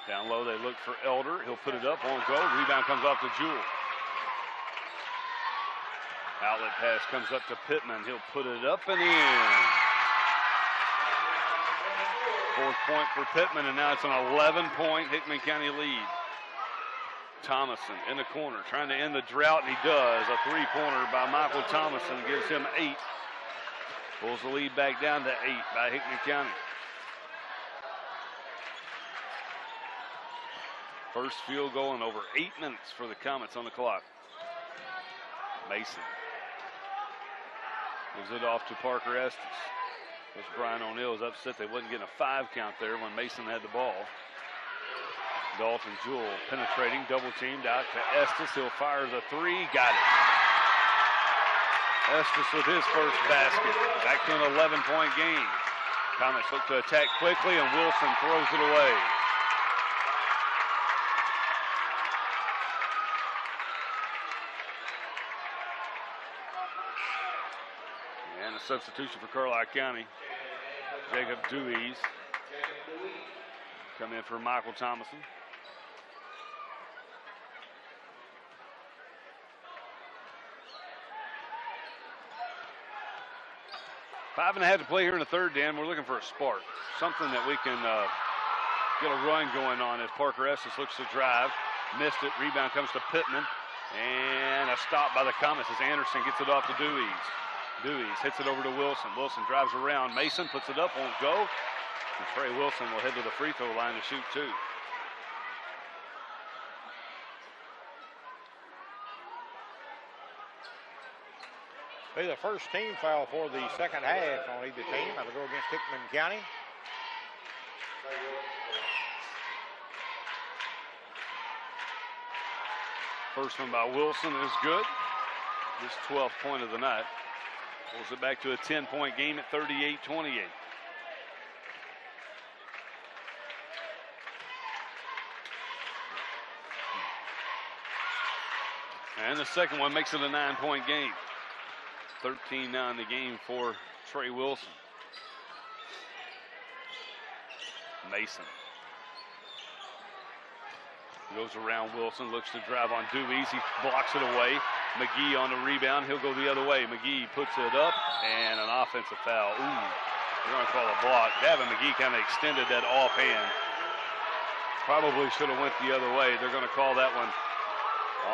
Down low, they look for Elder. He'll put it up, won't go. Rebound comes off to Jewell. Outlet pass comes up to Pittman. He'll put it up and in. 4th point for Pittman, and now it's an 11-point Hickman County lead. Thomason in the corner, trying to end the drought, and he does. A 3-pointer by Michael Thomason gives him 8. Pulls the lead back down to 8 by Hickman County. First field goal in over 8 minutes for the Comets on the clock. Mason gives it off to Parker Estes. Coach Brian O'Neill is upset they wasn't getting a 5 count there when Mason had the ball. Dalton Jewell penetrating, double teamed out to Estes. He'll fire the 3, got it. Estes with his first basket. Back to an 11-point game. Comets look to attack quickly, and Wilson throws it away. And a substitution for Carlisle County. Jacob Dewey's come in for Michael Thomason. 5.5 to play here in the third, Dan. We're looking for a spark. Something that we can get a run going on as Parker Estes looks to drive. Missed it. Rebound comes to Pittman. And a stop by the Comets as Anderson gets it off to Dewey's. Dewey's hits it over to Wilson. Wilson drives around. Mason puts it up, won't go. And Trey Wilson will head to the free throw line to shoot 2. Be the first team foul for the second half on either team. That'll go against Hickman County. First one by Wilson is good. His 12th point of the night. Pulls it back to a 10-point game at 38-28. And the second one makes it a 9-point game. 13 now in the game for Trey Wilson. Mason goes around Wilson, looks to drive on Dewey's. He blocks it away. McGee on the rebound. He'll go the other way. McGee puts it up, and an offensive foul. Ooh, they're going to call a block. Davin McGee kind of extended that offhand. Probably should have went the other way. They're going to call that one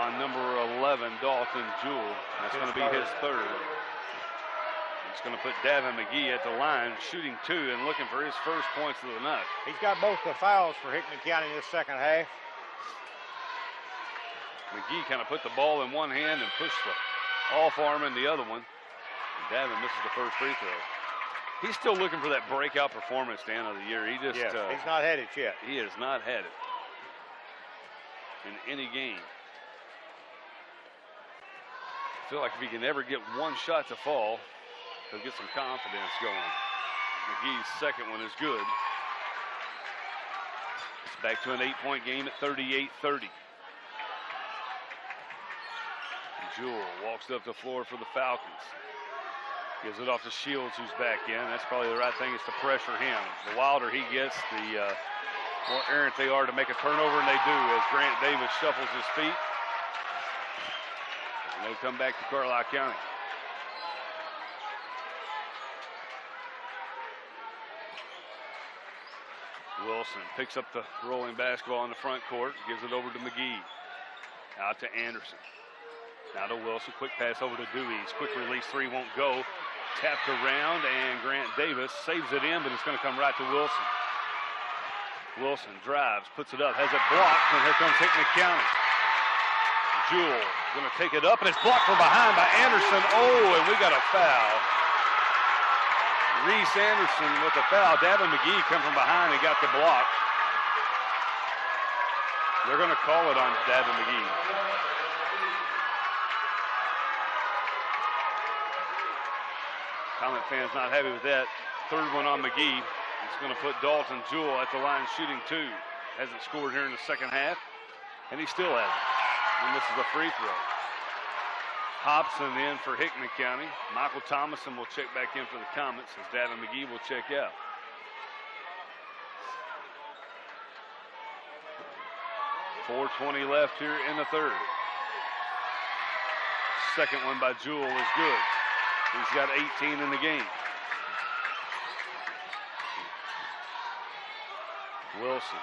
on number 11, Dalton Jewell. That's going to be his third. It's going to put Davin McGee at the line, shooting 2 and looking for his first points of the night. He's got both the fouls for Hickman County in this second half. McGee kind of put the ball in one hand and pushed the off arm in the other one. And Davin misses the first free throw. He's still looking for that breakout performance at the end of the year. He just he's not had it yet. He has not had it in any game. I feel like if he can ever get one shot to fall, he'll get some confidence going. McGee's second one is good. It's back to an 8-point game at 38-30. Jewell walks up the floor for the Falcons. Gives it off to Shields, who's back in. That's probably the right thing, is to pressure him. The wilder he gets, the more errant they are to make a turnover, and they do as Grant Davis shuffles his feet. And they'll come back to Carlisle County. Wilson picks up the rolling basketball in the front court, gives it over to McGee. Out to Anderson. Now to Wilson, quick pass over to Dewey's. Quick release 3 won't go. Tapped around, and Grant Davis saves it in, but it's going to come right to Wilson. Wilson drives, puts it up, has it blocked, and here comes Hickman County. Jewell going to take it up, and it's blocked from behind by Anderson. Oh, and we got a foul. Reese Anderson with a foul. Davin McGee come from behind and got the block. They're going to call it on Davin McGee. Comet fans not happy with that. Third one on McGee. It's going to put Dalton Jewell at the line shooting 2. Hasn't scored here in the second half, and he still hasn't. And this is a free throw. Hobson in for Hickman County. Michael Thomason will check back in for the Comets as Davin McGee will check out. .420 left here in the third. Second one by Jewell is good. He's got 18 in the game. Wilson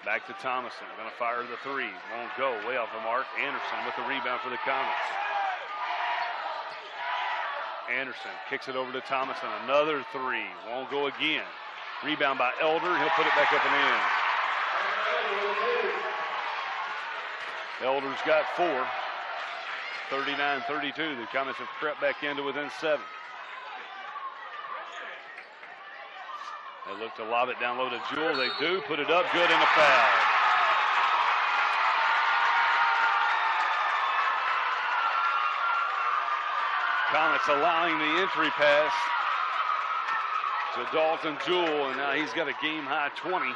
back to Thomason. Going to fire the 3. Won't go. Way off the mark. Anderson with the rebound for the Comets. Anderson kicks it over to Thomason. Another 3. Won't go again. Rebound by Elder. He'll put it back up and in. Elder's got 4. 39-32. The Comets have crept back into within 7. They look to lob it down low to Jewell. They do. Put it up. Good, and a foul. Comets allowing the entry pass to Dalton Jewell, and now he's got a game-high 20.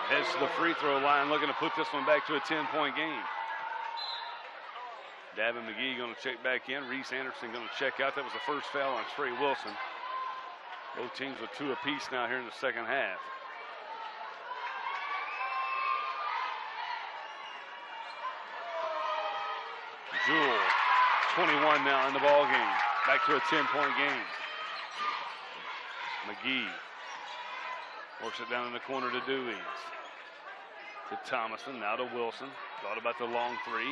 Heads to the free throw line, looking to put this one back to a 10-point game. Davin McGee going to check back in. Reese Anderson going to check out. That was the first foul on Trey Wilson. Both teams with 2 apiece now here in the second half. Jewell, 21 now in the ball game. Back to a 10-point game. McGee works it down in the corner to Dewey's. To Thomason, now to Wilson. Thought about the long 3.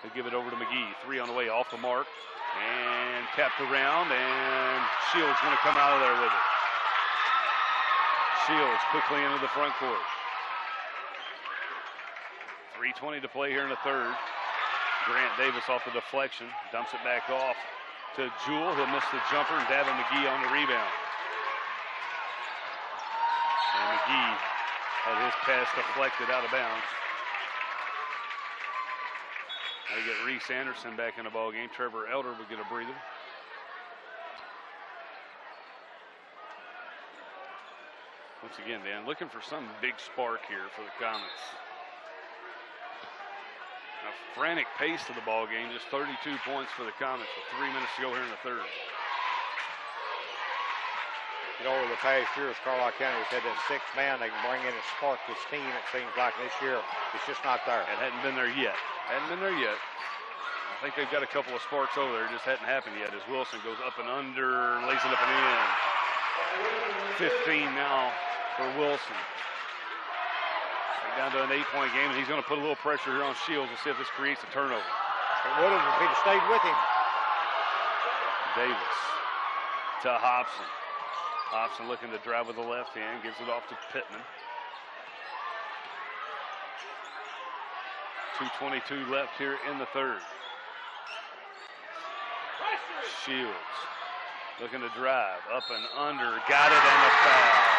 They give it over to McGee. 3 on the way, off the mark. And tapped around, and Shields going to come out of there with it. Shields quickly into the front court. 3:20 to play here in the third. Grant Davis off the deflection, dumps it back off to Jewell. He'll miss the jumper, and Davin McGee on the rebound. And McGee had his pass deflected out of bounds. Now you get Reese Anderson back in the ball game. Trevor Elder will get a breather. Once again, Dan, looking for some big spark here for the Comets. A frantic pace to the ball game, just 32 points for the Comets with 3 minutes to go here in the third. You know, over the past years, Carlisle County has had that sixth man they can bring in and spark this team. It seems like this year it's just not there. It hadn't been there yet. I think they've got a couple of sparks over there. It just hadn't happened yet as Wilson goes up and under, lays it up and in. 15 now for Wilson. Down to an 8-point game, and he's going to put a little pressure here on Shields. We'll see if this creates a turnover. It would have if he'd stayed with him. Davis to Hobson. Hobson looking to drive with the left hand, gives it off to Pittman. 2:22 left here in the third. Shields looking to drive, up and under, got it, and a foul.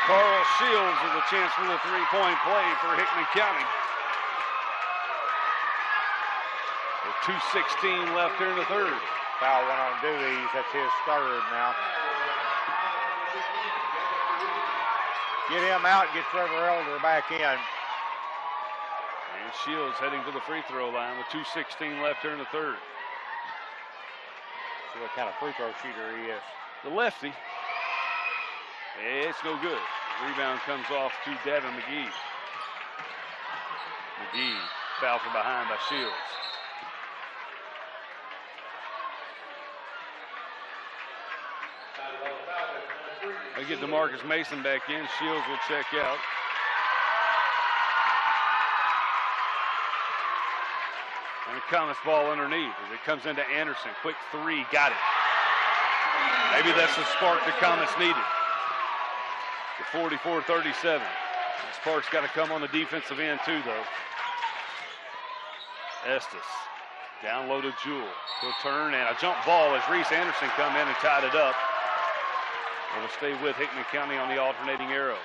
Carl Shields with a chance for the three-point play for Hickman County. With 2:16 left here in the third. Foul went on Dewey's. That's his third now. Get him out, get Trevor Elder back in. And Shields heading to the free throw line with 2:16 left here in the third. See what kind of free throw shooter he is. The lefty. It's no good. Rebound comes off to Davin McGee. McGee fouled from behind by Shields. They get DeMarcus Mason back in. Shields will check out. And the Comets ball underneath as it comes into Anderson. Quick three, got it. Maybe that's the spark the Comets needed. 44-37. Sparks got to come on the defensive end too, though. Estes down low to Jewell. He'll turn and a jump ball as Reese Anderson come in and tied it up. It'll stay with Hickman County on the alternating arrow.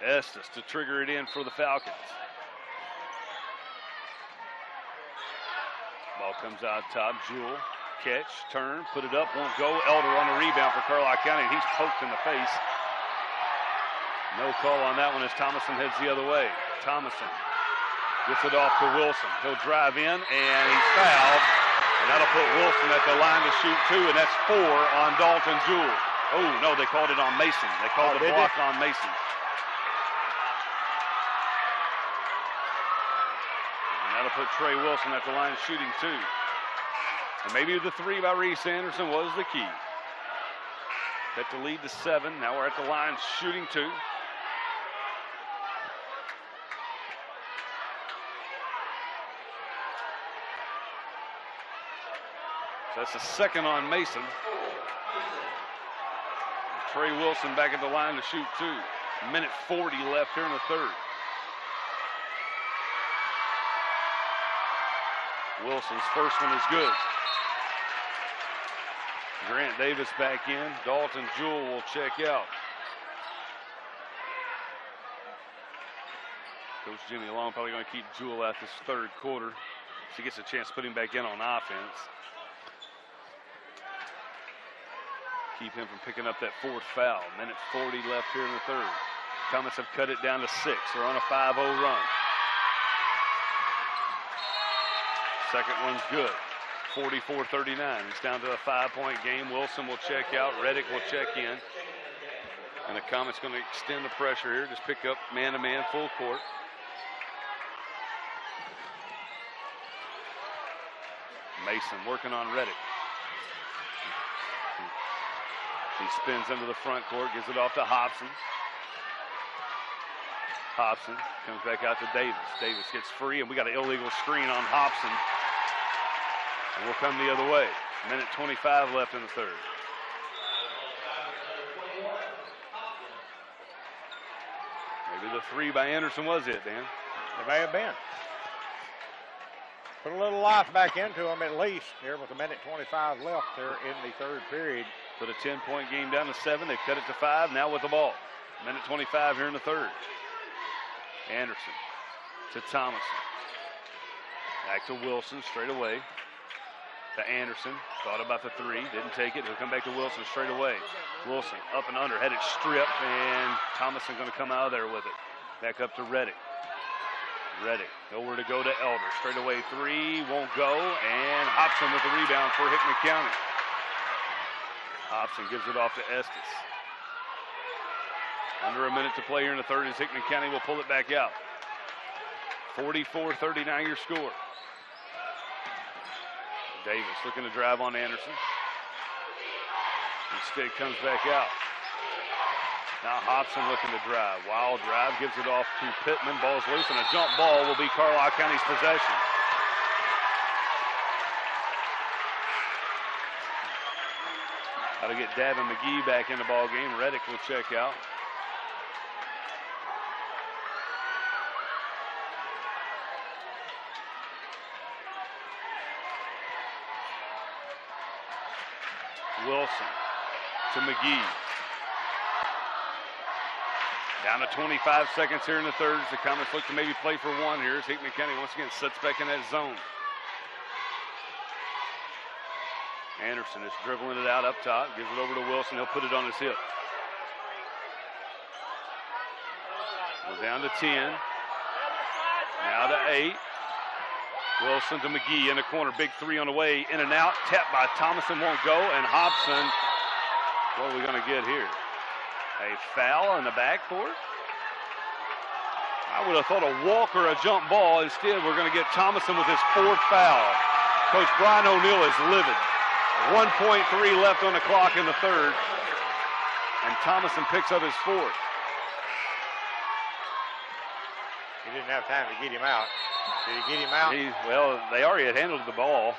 Estes to trigger it in for the Falcons. Ball comes out top. Jewell. Catch, turn, put it up, won't go. Elder on the rebound for Carlisle County, and he's poked in the face. No call on that one as Thomason heads the other way. Thomason gets it off to Wilson. He'll drive in, and he's fouled. And that'll put Wilson at the line to shoot two, and that's 4 on Dalton Jewell. Oh, no, they called it on Mason. They called the block on Mason. And that'll put Trey Wilson at the line shooting two. And maybe the three by Reese Anderson was the key. Cut the lead to 7. Now we're at the line shooting two. So that's the second on Mason. Trey Wilson back at the line to shoot two. Minute 40 left here in the third. Wilson's first one is good. Grant Davis back in. Dalton Jewell will check out. Coach Jimmy Long probably going to keep Jewell out this third quarter. So he gets a chance to put him back in on offense. Keep him from picking up that fourth foul. Minute 40 left here in the third. Comets have cut it down to 6. They're on a 5-0 run. Second one's good. 44-39. It's down to a 5-point game. Wilson will check out. Reddick will check in. And the Comets going to extend the pressure here. Just pick up man-to-man full court. Mason working on Reddick. He spins into the front court, gives it off to Hobson. Hobson comes back out to Davis. Davis gets free, and we got an illegal screen on Hobson. And we'll come the other way. Minute 25 left in the third. Maybe the three by Anderson was it, Dan. It may have been. Put a little life back into them at least here with a minute 25 left there in the third period. Put a 10-point game down to 7. They've cut it to 5 now with the ball. Minute 25 here in the third. Anderson to Thomason. Back to Wilson straight away. To Anderson. Thought about the three. Didn't take it. He'll come back to Wilson straight away. Wilson up and under. Had it stripped. And Thomason going to come out of there with it. Back up to Reddick. Reddick. Nowhere to go to Elder. Straight away three. Won't go. And Hobson with the rebound for Hickman County. Hobson gives it off to Estes. Under a minute to play here in the third as Hickman County will pull it back out. 44-39 your score. Davis looking to drive on Anderson. Instead comes back out. Now Hobson looking to drive. Wild drive, gives it off to Pittman. Ball's loose, and a jump ball will be Carlisle County's possession. Got to get Davin McGee back in the ball game. Reddick will check out. Wilson to McGee. Down to 25 seconds here in the third. The Comets look to maybe play for one here as Hickman County once again sets back in that zone. Anderson is dribbling it out up top. Gives it over to Wilson. He'll put it on his hip. We're down to 10. Now to 8. Wilson to McGee in the corner. Big three on the way. In and out. Tapped by Thomason. Won't go. And Hobson. What are we going to get here? A foul in the backcourt. I would have thought a walk or a jump ball. Instead, we're going to get Thomason with his fourth foul. Coach Brian O'Neill is livid. 1.3 left on the clock in the third. And Thomason picks up his fourth. He didn't have time to get him out. Did he get him out? Well, they already had handled the ball.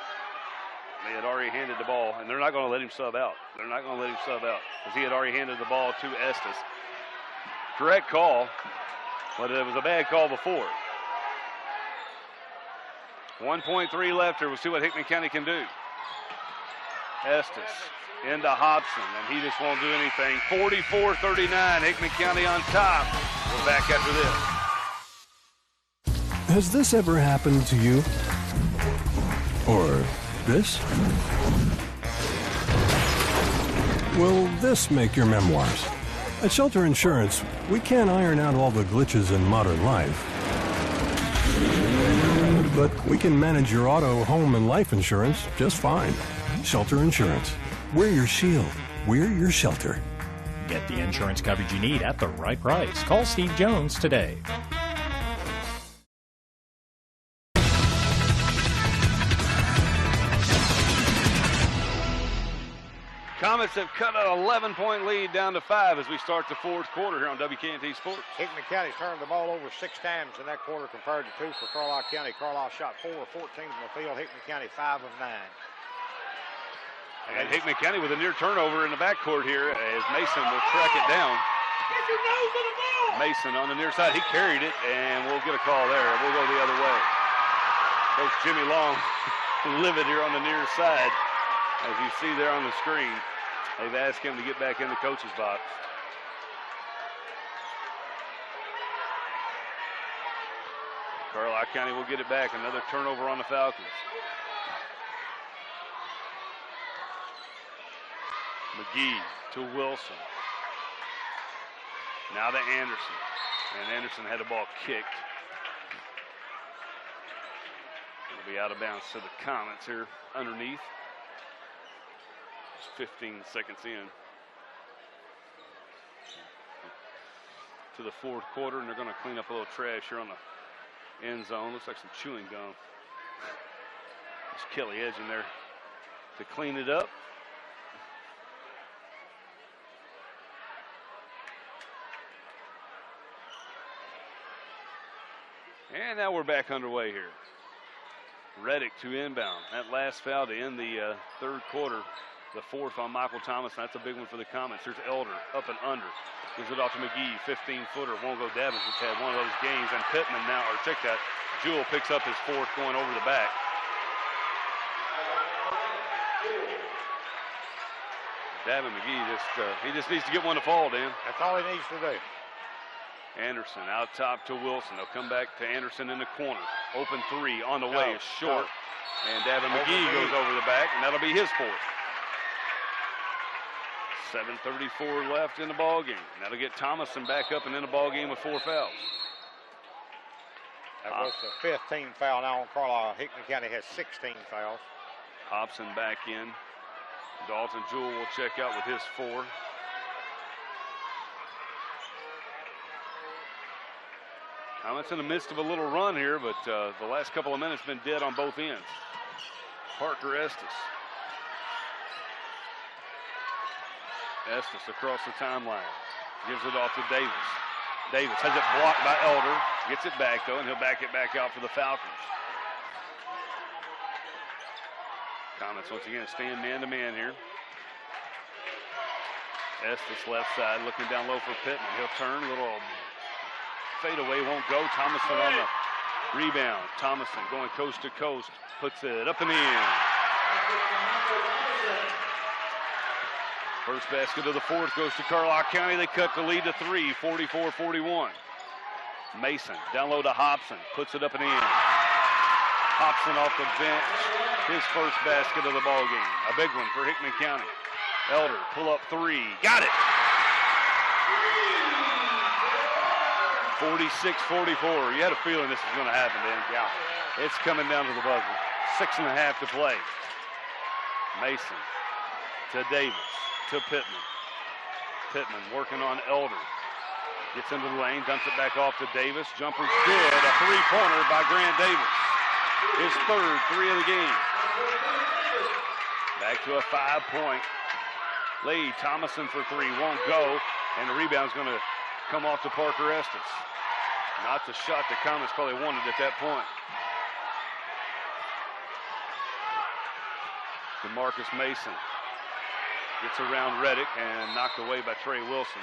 They had already handed the ball, and they're not going to let him sub out. They're not going to let him sub out because he had already handed the ball to Estes. Correct call, but it was a bad call before. 1.3 left here. We'll see what Hickman County can do. Estes into Hobson, and he just won't do anything. 44-39, Hickman County on top. We're back after this. Has this ever happened to you? Or this? Will this make your memoirs? At Shelter Insurance, we can't iron out all the glitches in modern life. But we can manage your auto, home, and life insurance just fine. Shelter Insurance. We're your shield. We're your shelter. Get the insurance coverage you need at the right price. Call Steve Jones today. Comets have cut an 11-point lead down to 5 as we start the fourth quarter here on WKNT Sports. Hickman County turned the ball over 6 times in that quarter compared to 2 for Carlisle County. Carlisle shot 4 of 14 from the field. Hickman County 5 of 9. And Hickman County with a near turnover in the backcourt here as Mason will track it down. Mason on the near side. He carried it, and we'll get a call there. We'll go the other way. Coach Jimmy Long livid here on the near side. As you see there on the screen, they've asked him to get back in the coach's box. Carlisle County will get it back. Another turnover on the Falcons. McGee to Wilson. Now to Anderson. And Anderson had the ball kicked. It'll be out of bounds to the Comets here underneath. 15 seconds in to the fourth quarter, and they're going to clean up a little trash here on the end zone. Looks like some chewing gum. There's Kelly Edge in there to clean it up. And now we're back underway here. Reddick to inbound. That last foul to end the third quarter. The fourth on Michael Thomas. That's a big one for the Comets. Here's Elder up and under. Gives it off to McGee. 15-footer. Won't go Dabbins. Just had one of those games. And Pittman now, or check that. Jewell picks up his fourth going over the back. Davin McGee he just needs to get one to fall, Dan. That's all he needs to do. Anderson out top to Wilson. They'll come back to Anderson in the corner. Open three on the way is short. And Davin McGee goes over the back, and that'll be his fourth. 7:34 left in the ball game. That'll get Thomason back up and in the ball game with 4 fouls. That was the 5th team foul now on Carlisle. Hickman County has 16 fouls. Hobson back in. Dalton Jewell will check out with his 4. Comets in the midst of a little run here, but the last couple of minutes been dead on both ends. Parker Estes. Estes across the timeline. Gives it off to Davis. Davis has it blocked by Elder. Gets it back, though, and he'll back it back out for the Falcons. Comets once again stand man-to-man here. Estes left side looking down low for Pittman. He'll turn, little fadeaway, won't go. Thomason on the rebound. Thomason going coast to coast. Puts it up and in. First basket of the fourth goes to Carlisle County. They cut the lead to 3, 44-41. Mason down low to Hobson. Puts it up and in. Hobson off the bench. His first basket of the ball game. A big one for Hickman County. Elder, pull up 3. Got it! 46-44. You had a feeling this was going to happen, Dan. Yeah. It's coming down to the buzzer. 6.5 to play. Mason to Davis to Pittman. Pittman working on Elder. Gets into the lane, dumps it back off to Davis. Jumper's good. A 3-pointer by Grant Davis. His third 3 of the game. Back to a 5-point lead. Thomason for 3 won't go. And the rebound's going to come off to Parker Estes. Not the shot the Comets probably wanted at that point. DeMarcus Mason gets around Reddick and knocked away by Trey Wilson.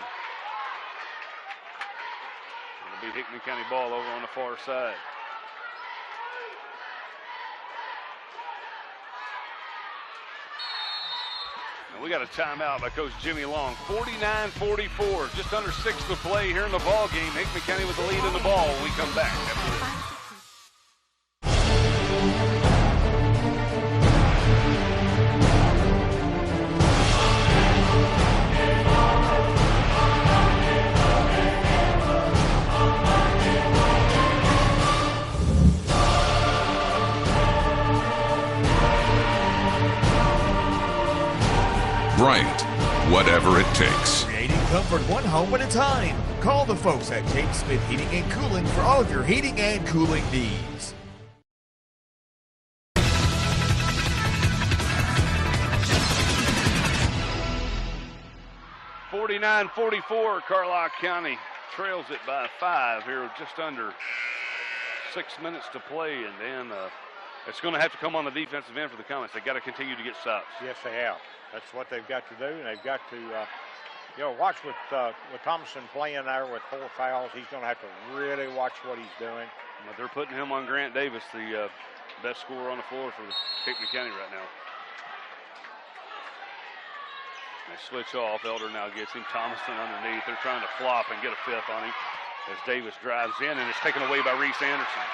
It'll be Hickman County ball over on the far side. And we got a timeout by Coach Jimmy Long. 49-44, just under 6 to play here in the ball game. Hickman County with the lead in the ball when we come back after this. Right, whatever it takes. Creating comfort one home at a time. Call the folks at James Smith Heating and Cooling for all of your heating and cooling needs. (49-44), Carlisle County trails it by 5 here, just under 6 minutes to play, and then it's going to have to come on the defensive end for the Comets. They've got to continue to get stops. Yes, they have. That's what they've got to do, and they've got to, watch with Thomason playing there with 4 fouls. He's going to have to really watch what he's doing. But they're putting him on Grant Davis, the best scorer on the floor for Hickman County right now. They switch off. Elder now gets him. Thomason underneath. They're trying to flop and get a 5th on him as Davis drives in, and it's taken away by Reese Anderson.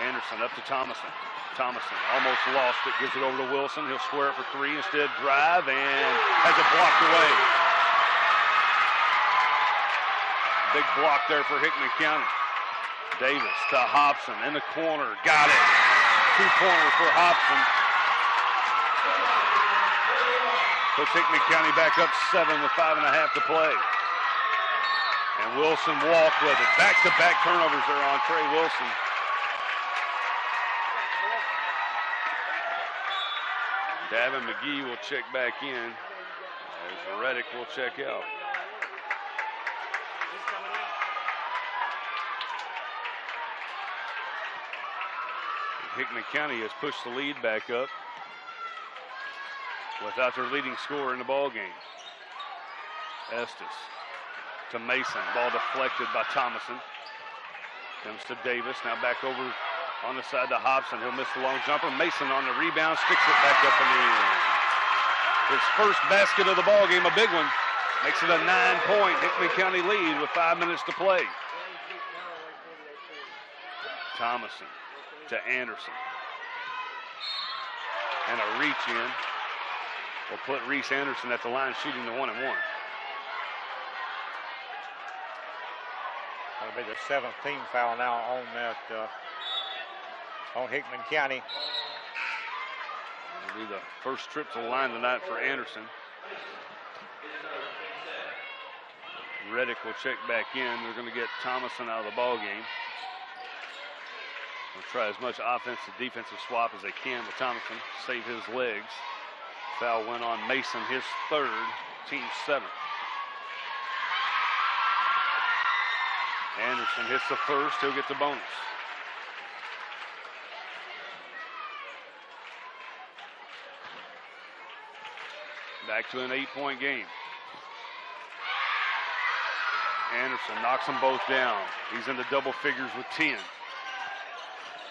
Anderson up to Thomason. Thomason almost lost it. Gives it over to Wilson. He'll square it for 3. Instead, drive and has it blocked away. Big block there for Hickman County. Davis to Hobson in the corner. Got it. 2-pointer for Hobson. Puts Hickman County back up 7 with 5.5 to play. And Wilson walked with it. Back-to-back turnovers there on Trey Wilson. Davin McGee will check back in as Reddick will check out. Hickman County has pushed the lead back up without their leading scorer in the ball game. Estes to Mason. Ball deflected by Thomason. Comes to Davis. Now back over on the side to Hobson. He'll miss the long jumper. Mason on the rebound. Sticks it back up in the end. His first basket of the ball game, a big one. Makes it a 9-point Hickman County lead with 5 minutes to play. Thomason to Anderson. And a reach in will put Reese Anderson at the line shooting the 1-and-1. That'll be the 7th team foul now on that on Hickman County. It'll be the first trip to the line tonight for Anderson. Reddick will check back in. They're going to get Thomason out of the ball game. They'll try as much offensive, defensive swap as they can with Thomason. Save his legs. Foul went on Mason, his 3rd, team 7th. Anderson hits the first. He'll get the bonus. Back to an 8-point game. Anderson knocks them both down. He's in the double figures with 10.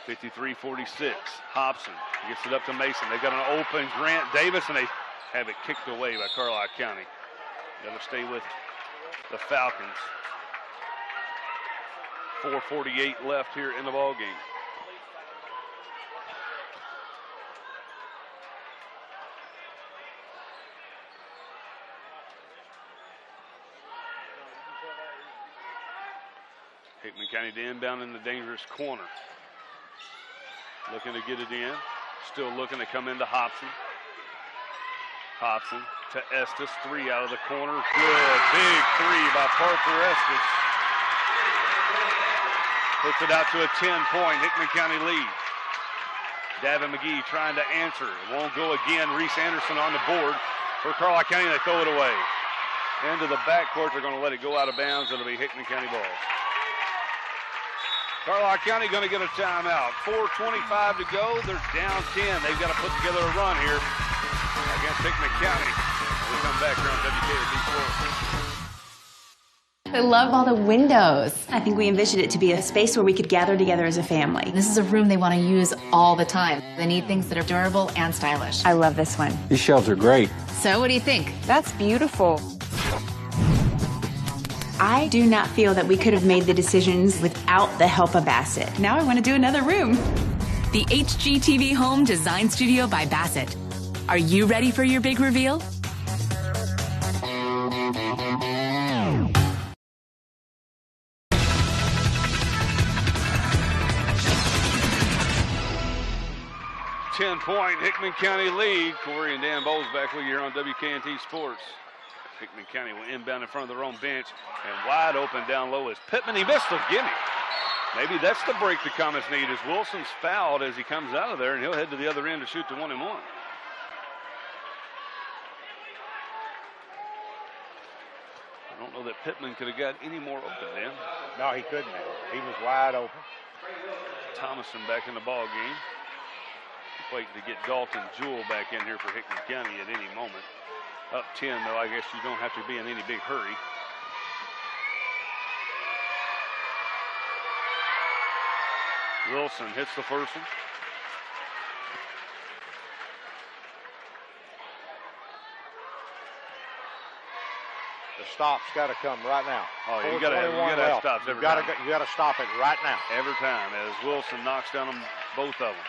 53-46. Hobson gets it up to Mason. They've got an open Grant Davis, and they have it kicked away by Carlisle County. Got to stay with the Falcons. 4:48 left here in the ball game. Hickman County to inbound in the dangerous corner. Looking to get it in. Still looking to come into Hobson. Hobson to Estes. 3 out of the corner. Good. Big 3 by Parker Estes. Puts it out to a 10-point Hickman County lead. Davin McGee trying to answer. It won't go again. Reese Anderson on the board for Carlisle County. They throw it away. Into the backcourt. They're going to let it go out of bounds. It'll be Hickman County ball. Carlisle County going to get a timeout. 4:25 to go. They're down 10. They've got to put together a run here against Hickman County. We'll come back here on WKRD Sports. I love all the windows. I think we envisioned it to be a space where we could gather together as a family. This is a room they want to use all the time. They need things that are durable and stylish. I love this one. These shelves are great. So what do you think? That's beautiful. I do not feel that we could have made the decisions without the help of Bassett. Now I want to do another room. The HGTV Home Design Studio by Bassett. Are you ready for your big reveal? Ten-point Hickman County lead. Corey and Dan Bowles back with you here on WKNT Sports. Hickman County will inbound in front of their own bench, and wide open down low is Pittman. He missed the gimme. Maybe that's the break the Comets need, as Wilson's fouled as he comes out of there, and he'll head to the other end to shoot the 1-and-1. I don't know that Pittman could have got any more open then. No, he couldn't have. He was wide open. Thomason back in the ball game. Waiting to get Dalton Jewell back in here for Hickman County at any moment. Up 10, though, I guess you don't have to be in any big hurry. Wilson hits the first one. The stop's got to come right now. Oh, you got to have stops every time. You got to stop it right now. Every time, as Wilson knocks down them, both of them.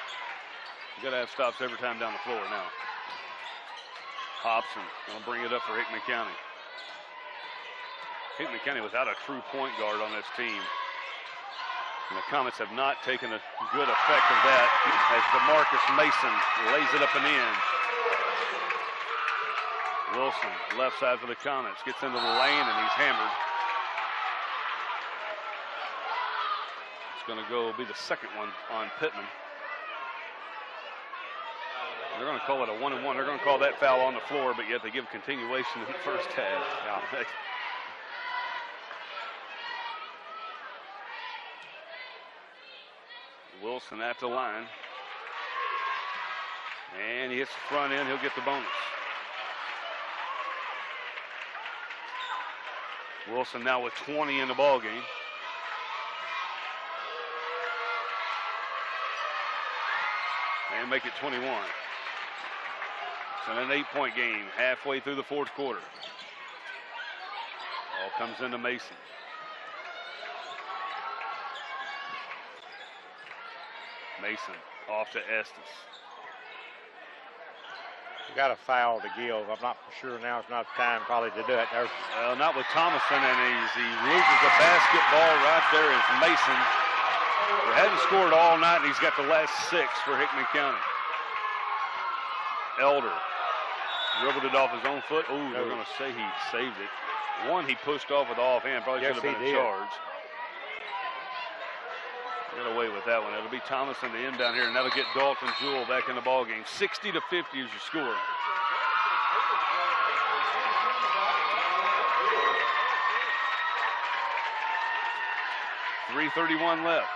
You got to have stops every time down the floor now. Hobson going to bring it up for Hickman County. Hickman County without a true point guard on this team. And the Comets have not taken a good effect of that as DeMarcus Mason lays it up and in. Wilson, left side for the Comets, gets into the lane and he's hammered. It's going to be the second one on Pittman. They're going to call it a 1-and-1. They're going to call that foul on the floor, but yet they give continuation in the first half. Yeah. Wilson at the line. And he hits the front end. He'll get the bonus. Wilson now with 20 in the ball game. And make it 21. It's an 8-point game halfway through the fourth quarter. Ball comes into Mason. Mason off to Estes. You got a foul to give. I'm not for sure now. It's not the time probably to do it. Well, not with Thomason, and he loses the basketball right there. Is Mason, who hadn't scored all night, and he's got the last 6 for Hickman County. Elder dribbled it off his own foot. Ooh, they're going to say he saved it. One he pushed off with the offhand. Probably should have been a charge. Get away with that one. It'll be Thomason to end down here, and that'll get Dalton Jewell back in the ball game. 60-50 is your score. .331 left.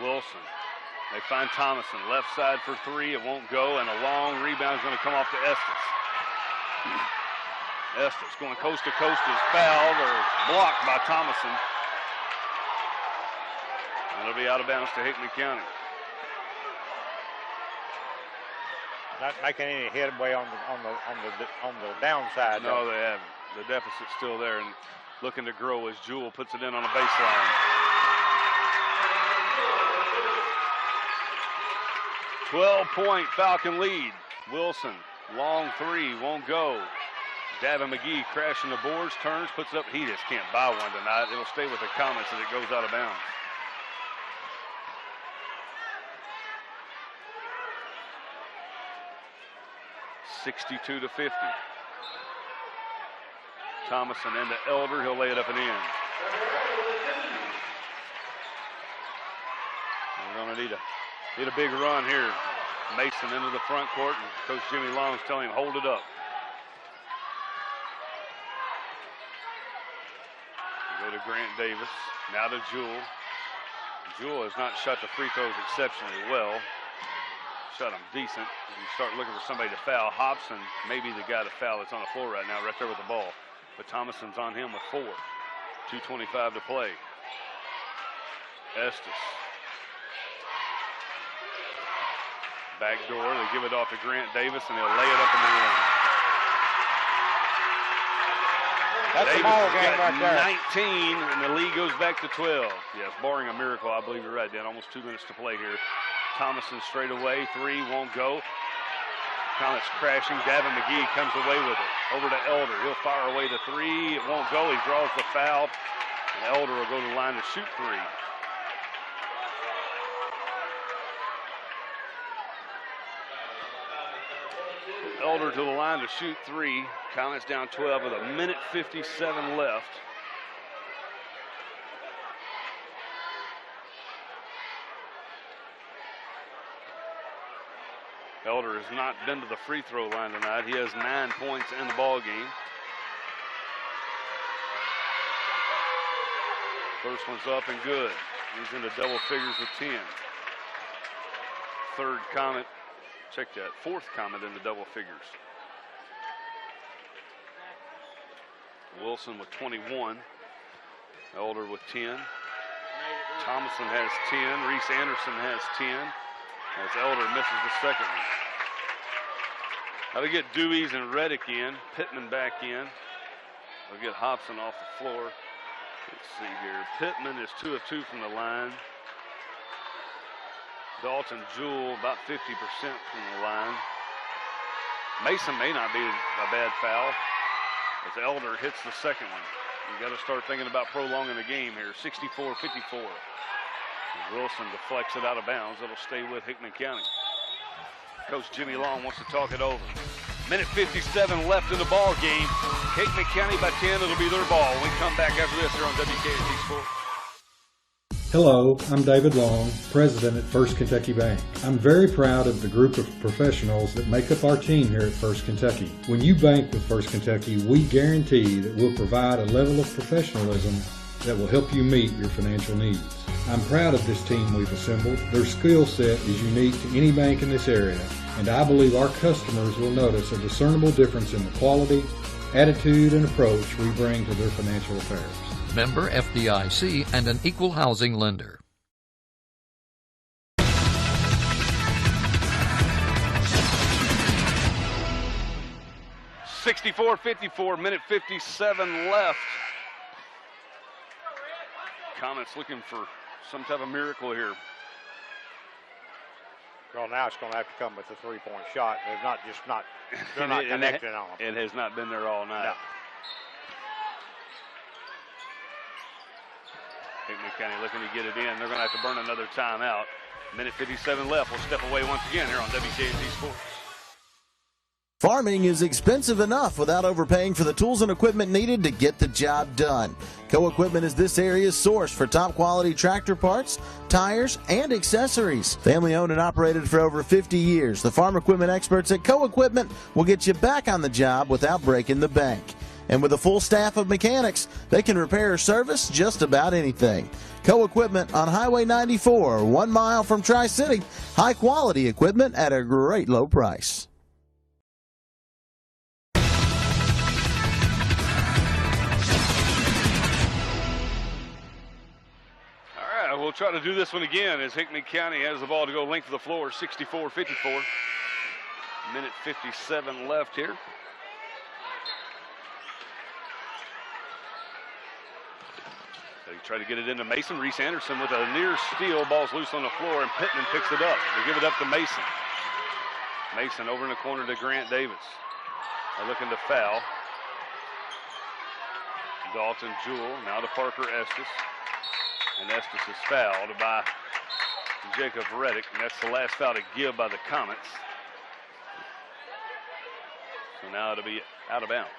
Wilson. They find Thomason. Left side for 3. It won't go, and a long rebound is going to come off to Estes. Estes going coast to coast is fouled or blocked by Thomason. And it'll be out of bounds to Hickman County. Not making any headway on the downside. No, they haven't. The deficit's still there and looking to grow as Jewell puts it in on the baseline. 12-point Falcon lead. Wilson, long 3, won't go. Davin McGee crashing the boards, turns, puts it up. He just can't buy one tonight. It'll stay with the Comets as it goes out of bounds. .62-50. Thomason into Elder. He'll lay it up and in. We're going to need a big run here. Mason into the front court, and Coach Jimmy Long's telling him, hold it up. Go to Grant Davis, now to Jewell. Jewell has not shot the free throws exceptionally well. Shot them decent. You start looking for somebody to foul. Hobson may be the guy to foul that's on the floor right now, right there with the ball. But Thomason's on him with 4. 2:25 to play. Estes. Back door, they give it off to Grant Davis, and he'll lay it up in the rim. That's Davis the ball game got right there. 19, and the lead goes back to 12. Yes, barring a miracle, I believe you're right, Dan. Almost 2 minutes to play here. Thomason straight away, 3, won't go. Comets crashing. Davin McGee comes away with it. Over to Elder. He'll fire away the 3. It won't go. He draws the foul. And Elder will go to the line to shoot 3. Elder to the line to shoot 3. Comets down 12 with 1:57 left. Elder has not been to the free throw line tonight. He has 9 points in the ball game. First one's up and good. He's into double figures with 10. Third Comet. Check that. 4th Comet in the double figures. Wilson with 21. Elder with 10. Thomason has 10. Reese Anderson has 10. As Elder misses the second one. Now they get Deweys and Reddick in. Pittman back in. They'll get Hobson off the floor. Let's see here. Pittman is 2 of 2 from the line. Dalton Jewell about 50% from the line. Mason may not be a bad foul as Elder hits the second one. You got to start thinking about prolonging the game here. 64-54. Wilson deflects it out of bounds. It'll stay with Hickman County. Coach Jimmy Long wants to talk it over. 1:57 left in the ball game. Hickman County by 10. It'll be their ball. When we come back after this here on WKSD Sports. Hello, I'm David Long, President at First Kentucky Bank. I'm very proud of the group of professionals that make up our team here at First Kentucky. When you bank with First Kentucky, we guarantee that we'll provide a level of professionalism that will help you meet your financial needs. I'm proud of this team we've assembled. Their skill set is unique to any bank in this area, and I believe our customers will notice a discernible difference in the quality, attitude, and approach we bring to their financial affairs. Member FDIC and an equal housing lender. .54-54, minute 57 left. Comets looking for some type of miracle here. Well, now it's going to have to come with a three-point shot. They're not connecting on them. It has not been there all night. No. Hickman County looking to get it in. They're going to have to burn another timeout. Minute 57 left. We'll step away once again here on WKNT Sports. Farming is expensive enough without overpaying for the tools and equipment needed to get the job done. Co Equipment is this area's source for top quality tractor parts, tires, and accessories. Family owned and operated for over 50 years, the farm equipment experts at Co Equipment will get you back on the job without breaking the bank. And with a full staff of mechanics, they can repair or service just about anything. Co Equipment on Highway 94, 1 mile from Tri-City. High quality equipment at a great low price. We'll try to do this one again as Hickman County has the ball to go length of the floor, 64-54. Minute 57 left here. They try to get it into Mason. Reese Anderson with a near steal. Ball's loose on the floor, and Pittman picks it up. They give it up to Mason. Mason over in the corner to Grant Davis. They're looking to foul. Dalton Jewell now to Parker Estes. And Estes is fouled by Jacob Reddick, and that's the last foul to give by the Comets. So now it'll be out of bounds.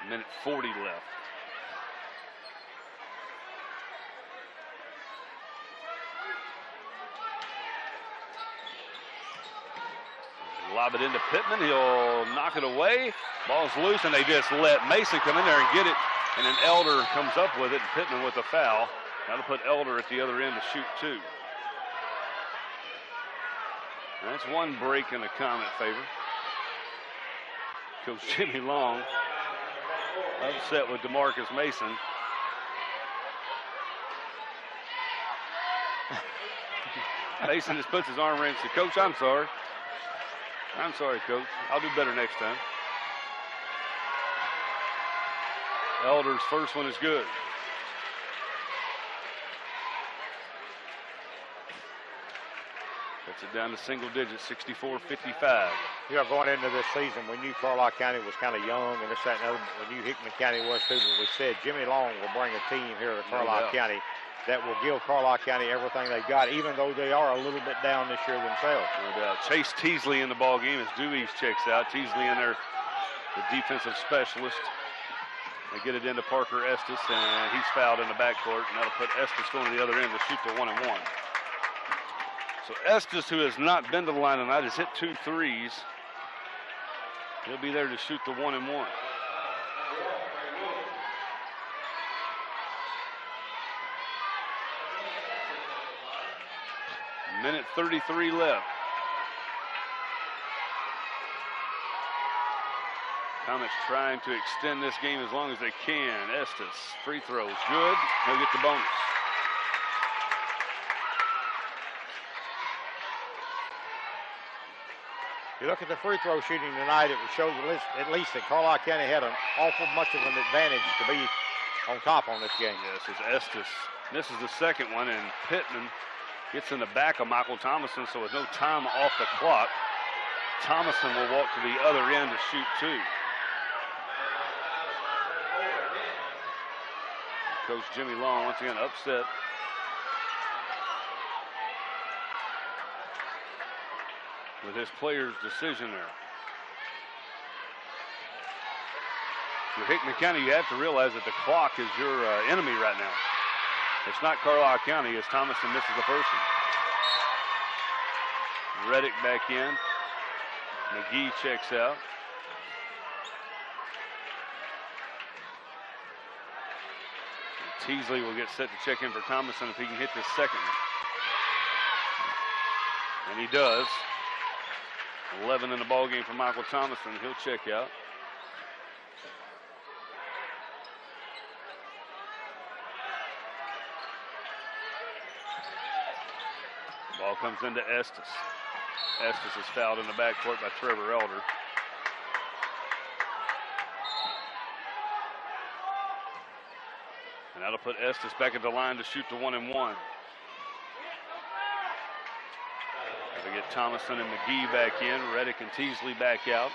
Minute 40 left. Lob it into Pittman. He'll knock it away. Ball's loose, and they just let Mason come in there and get it. And then Elder comes up with it, and Pittman with a foul. Now to put Elder at the other end to shoot two. That's one break in the Comet favor. Coach Jimmy Long upset with DeMarcus Mason. Mason just puts his arm around and says, "Coach, I'm sorry. I'm sorry, Coach. I'll do better next time." Elder's first one is good. Puts it down to single digits, 64-55. You know, going into this season, we knew Carlisle County was kind of young, and this, that, and other. We knew Hickman County was too, but we said Jimmy Long will bring a team here to Carlisle County that will give Carlisle County everything they've got, even though they are a little bit down this year themselves. No doubt. Chase Teasley in the ball game as Dewey checks out. Teasley in there, the defensive specialist. They get it into Parker Estes, and he's fouled in the backcourt, and that'll put Estes going to the other end to shoot the 1-and-1. So Estes, who has not been to the line tonight, has hit 2 threes. He'll be there to shoot the 1-and-1. Minute 33 left. Comets trying to extend this game as long as they can. Estes, free throws, good. He'll get the bonus. You look at the free throw shooting tonight, it shows at least that Carlisle County had an awful much of an advantage to be on top on this game. Yes, as Estes misses the second one, and Pittman gets in the back of Michael Thomason, so with no time off the clock, Thomason will walk to the other end to shoot two. Coach Jimmy Long once again upset. With his player's decision there. If you're Hickman County, you have to realize that the clock is your enemy right now. It's not Carlisle County as Thomason misses the first one. Reddick back in. McGee checks out. Teasley will get set to check in for Thomason if he can hit this second. And he does. 11 in the ball game for Michael Thomason. He'll check out. Ball comes into Estes. Estes is fouled in the backcourt by Trevor Elder. And that'll put Estes back at the line to shoot the 1-and-1. Gotta get Thomason and McGee back in. Reddick and Teasley back out.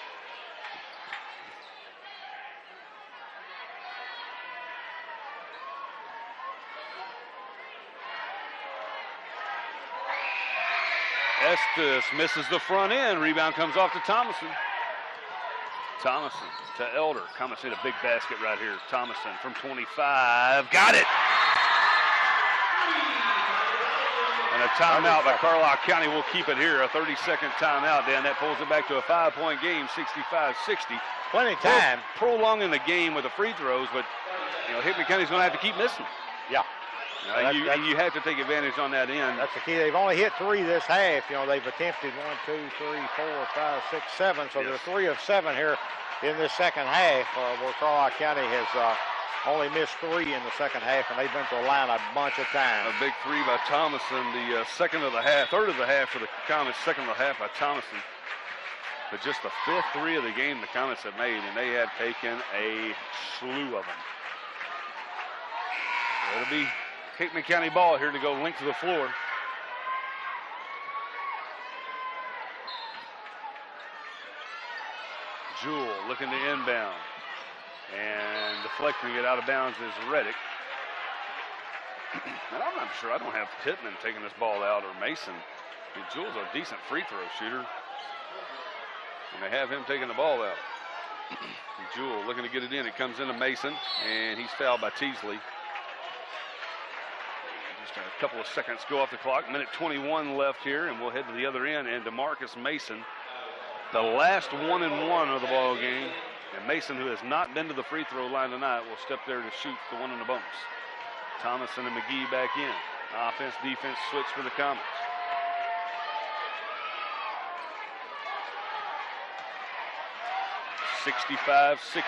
Estes misses the front end. Rebound comes off to Thomason. Thomason to Elder. Comets hit a big basket right here. Thomason from 25. Got it! And a timeout by Carlisle County will keep it here. A 30-second timeout, Dan. That pulls it back to a 5-point game, 65-60. Plenty of time. Prolonging the game with the free throws, but Hickman County's going to have to keep missing. Yeah. You have to take advantage on that end. That's the key. They've only hit 3 this half. They've attempted 1, 2, 3, 4, 5, 6, 7. So they're 3 of 7 here in this second half, where Carlisle County has only missed 3 in the second half, and they've been to the line a bunch of times. A big 3 by Thomason, the third of the half for the Comets, second of the half by Thomason. But just the 5th 3 of the game the Comets have made, and they have taken a slew of them. So it'll be Hickman County ball here to go length of the floor. Jewell looking to inbound. And deflecting it out of bounds is Reddick. And I'm not sure. I don't have Pittman taking this ball out or Mason. Jewell's a decent free throw shooter. And they have him taking the ball out. Jewell looking to get it in. It comes into Mason, and he's fouled by Teasley. Just a couple of seconds go off the clock. Minute 21 left here, and we'll head to the other end. And DeMarcus Mason, the last 1-and-1 of the ball game. And Mason, who has not been to the free throw line tonight, will step there to shoot the one in the bonus. Thomason and McGee back in. Offense, defense switch for the Comets. (65-60).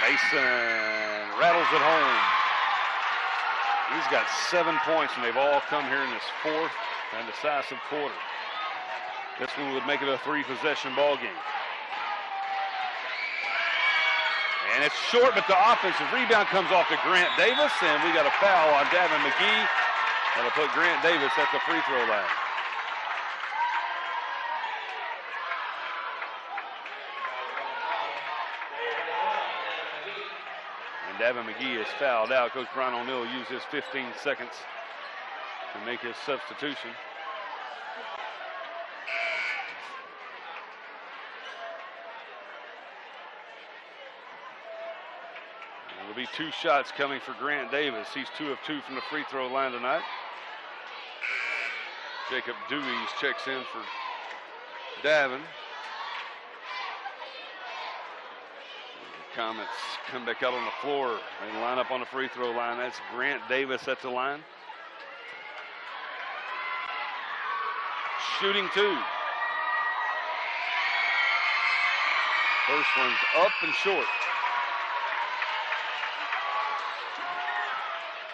Mason rattles it home. He's got 7 points, and they've all come here in this 4th and decisive quarter. This one would make it a 3-possession ball game. And it's short, but the offensive rebound comes off to Grant Davis, and we got a foul on Davin McGee. That'll put Grant Davis at the free throw line. And Davin McGee is fouled out. Coach Brian O'Neill used his 15 seconds to make his substitution. There'll be 2 shots coming for Grant Davis. He's 2 of 2 from the free throw line tonight. Jacob Dewey's checks in for Davin. The Comets come back out on the floor and line up on the free throw line. That's Grant Davis at the line. Shooting 2. First one's up and short.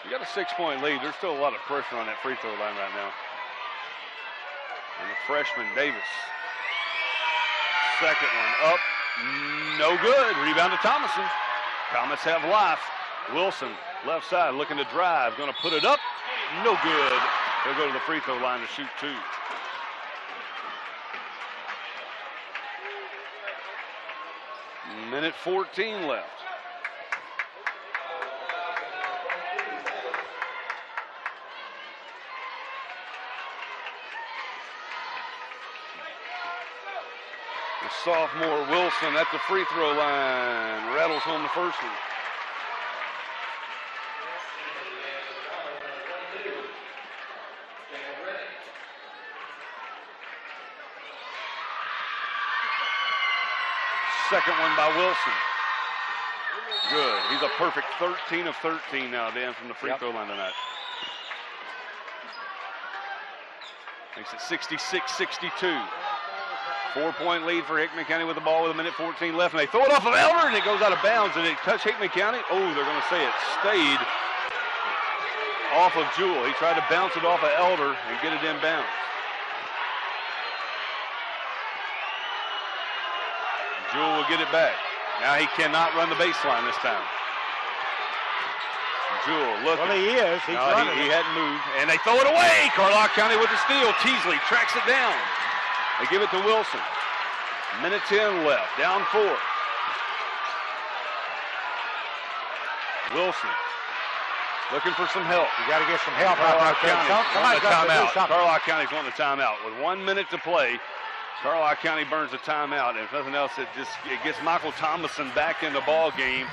You got a 6-point lead. There's still a lot of pressure on that free throw line right now. And the freshman, Davis. Second one up. No good. Rebound to Thomason. Comets have life. Wilson, left side, looking to drive. Going to put it up. No good. They'll go to the free throw line to shoot 2. Minute 14 left. The sophomore Wilson at the free throw line. Rattles home the first one. Second one by Wilson. good. He's a perfect 13 of 13 now, Dan, from the free throw line tonight. Makes it 66-62. 4-point lead for Hickman County with the ball with 1:14 left, and they throw it off of Elder, and it goes out of bounds, and it touched Hickman County. Oh, they're going to say it stayed off of Jewell. He tried to bounce it off of Elder and get it in bounds. Jewell will get it back. Now he cannot run the baseline this time. Jewell looking. Well, he is. He's running. He hadn't moved, and they throw it away. Carlisle County with the steal. Teasley tracks it down. They give it to Wilson. 1:10 left. Down 4. Wilson looking for some help. You got to get some help out there. Somebody's got to do something. Carlisle County's wanting a timeout. With 1 minute to play, Carlisle County burns a timeout. And if nothing else, it gets Michael Thomason back in the ball game,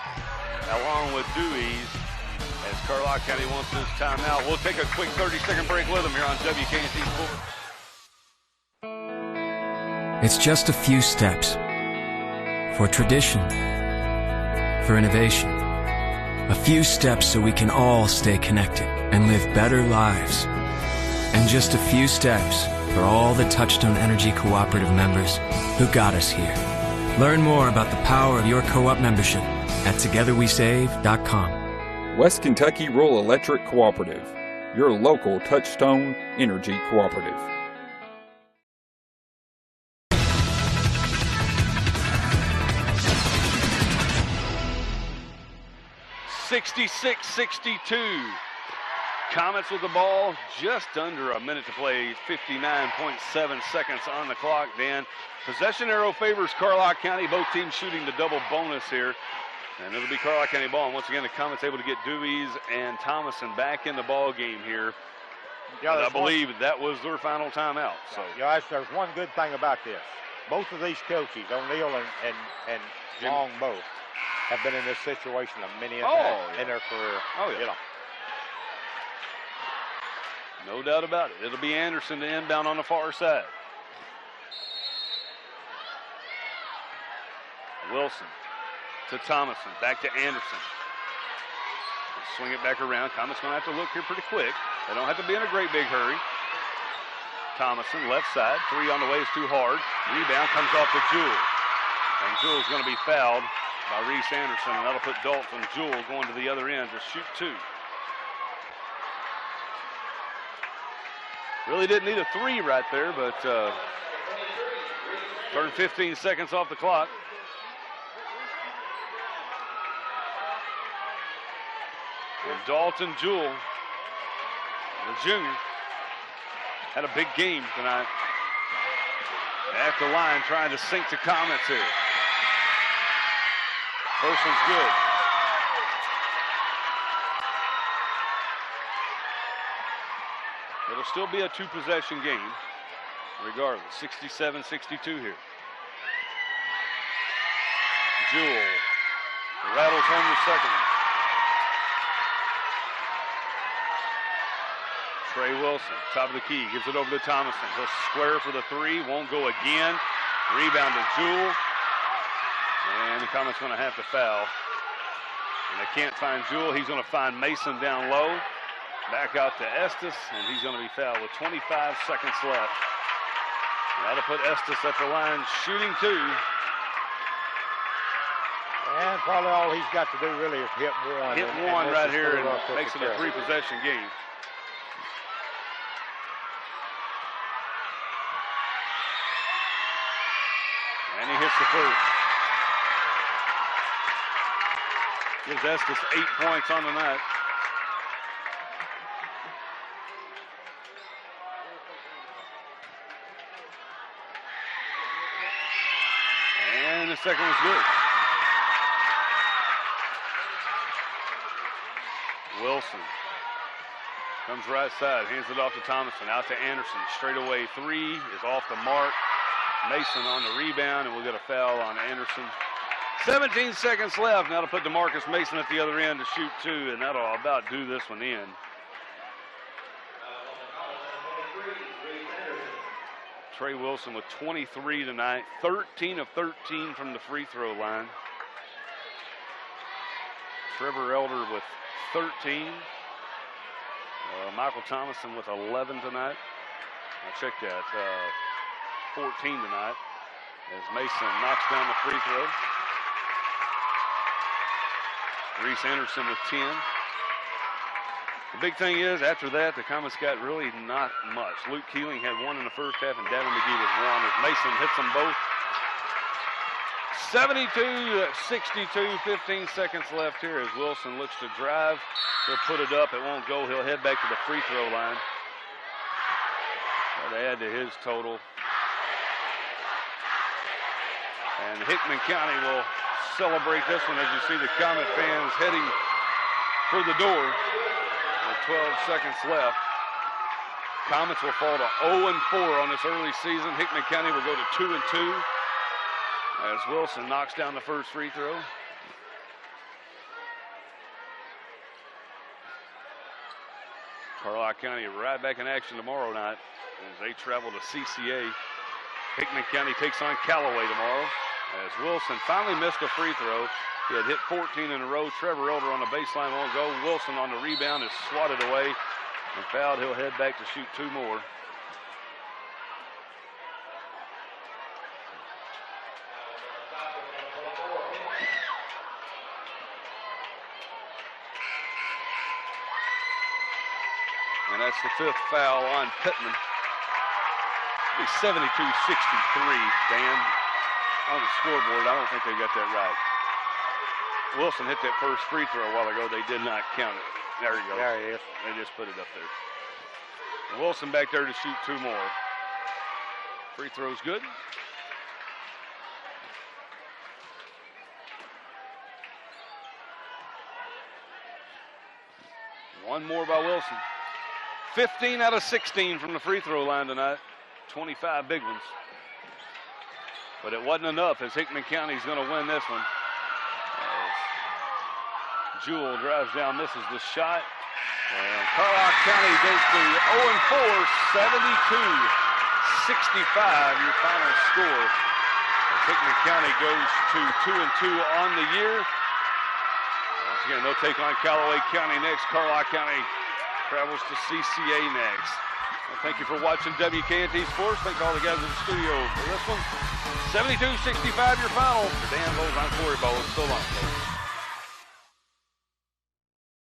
along with Dewey's, as Carlisle County wants this timeout. We'll take a quick 30-second break with them here on WKNC Sports. It's just a few steps for tradition, for innovation. A few steps so we can all stay connected and live better lives. And just a few steps for all the Touchstone Energy Cooperative members who got us here. Learn more about the power of your co-op membership at togetherwesave.com. West Kentucky Rural Electric Cooperative, your local Touchstone Energy Cooperative. 66-62. Comets with the ball, just under a minute to play, 59.7 seconds on the clock. Dan, possession arrow favors Carlisle County. Both teams shooting the double bonus here. And it'll be Carlisle County ball. And once again, the Comets able to get Dewey's and Thomason back in the ball game here. Yeah, I believe that was their final timeout. So yeah, there's one good thing about this. Both of these coaches, O'Neill and Long both, have been in this situation many times in their career. Oh, yeah. You know. No doubt about it. It'll be Anderson to inbound on the far side. Wilson to Thomason. Back to Anderson. Swing it back around. Thomason's going to have to look here pretty quick. They don't have to be in a great big hurry. Thomason, left side. 3 on the way is too hard. Rebound comes off to Jewell. And Jewell's going to be fouled by Reese Anderson, and that'll put Dalton Jewell going to the other end to shoot 2. Really didn't need a 3 right there, but turned 15 seconds off the clock. And Dalton Jewell, the junior, had a big game tonight. At the line, trying to sink the Comets here. First one's good. It'll still be a 2-possession game, regardless. 67-62 here. Jewell rattles home the second one. Trey Wilson, top of the key, gives it over to Thomason. He'll square for the 3, won't go again. Rebound to Jewell. And the Comets going to have to foul. And they can't find Jewell. He's going to find Mason down low. Back out to Estes, and he's going to be fouled with 25 seconds left. And that'll put Estes at the line, shooting 2. And probably all he's got to do really is hit 1. Hit 1 right here, and makes it a 3-possession game. And he hits the first. Gives Estes 8 points on the night. And the second was good. Wilson comes right side, hands it off to Thomason, out to Anderson. Straight away 3 is off the mark. Mason on the rebound, and we'll get a foul on Anderson. 17 seconds left. Now to put DeMarcus Mason at the other end to shoot 2, and that'll about do this one in. Trey Wilson with 23 tonight, 13 of 13 from the free throw line. Trevor Elder with 13. Michael Thomason with 11 tonight. I checked that. 14 tonight as Mason knocks down the free throw. Reese Anderson with 10. The big thing is, after that, the Comets got really not much. Luke Keeling had 1 in the first half, and Davin McGee with 1 as Mason hits them both. 72-62, 15 seconds left here as Wilson looks to drive. He'll put it up. It won't go. He'll head back to the free throw line. Try to add to his total. And Hickman County will celebrate this one as you see the Comet fans heading for the door with 12 seconds left. Comets will fall to 0-4 on this early season. Hickman County will go to 2-2 as Wilson knocks down the first free throw. Carlisle County right back in action tomorrow night as they travel to CCA. Hickman County takes on Callaway tomorrow as Wilson finally missed a free throw. He had hit 14 in a row. Trevor Elder on the baseline won't go. Wilson on the rebound is swatted away and fouled. He'll head back to shoot 2 more. And that's the 5th foul on Pittman. It'll be 72-63, Dan, on the scoreboard. I don't think they got that right. Wilson hit that first free throw a while ago. They did not count it. There you go. There he is. They just put it up there. And Wilson back there to shoot 2 more. Free throw's good. One more by Wilson. 15 out of 16 from the free throw line tonight. 25 big ones. But it wasn't enough as Hickman County's going to win this one. Jewell drives down, misses the shot. And Carlisle County goes to 0-4, 72-65, your final score. As Hickman County goes to 2-2 on the year. Once again, they'll take on Callaway County next. Carlisle County travels to CCA next. Well, thank you for watching WKNT Sports. Thank all the guys in the studio for this one. 72-65 your final. For Dan Bowles, I'm Corey Bowles. So long, folks.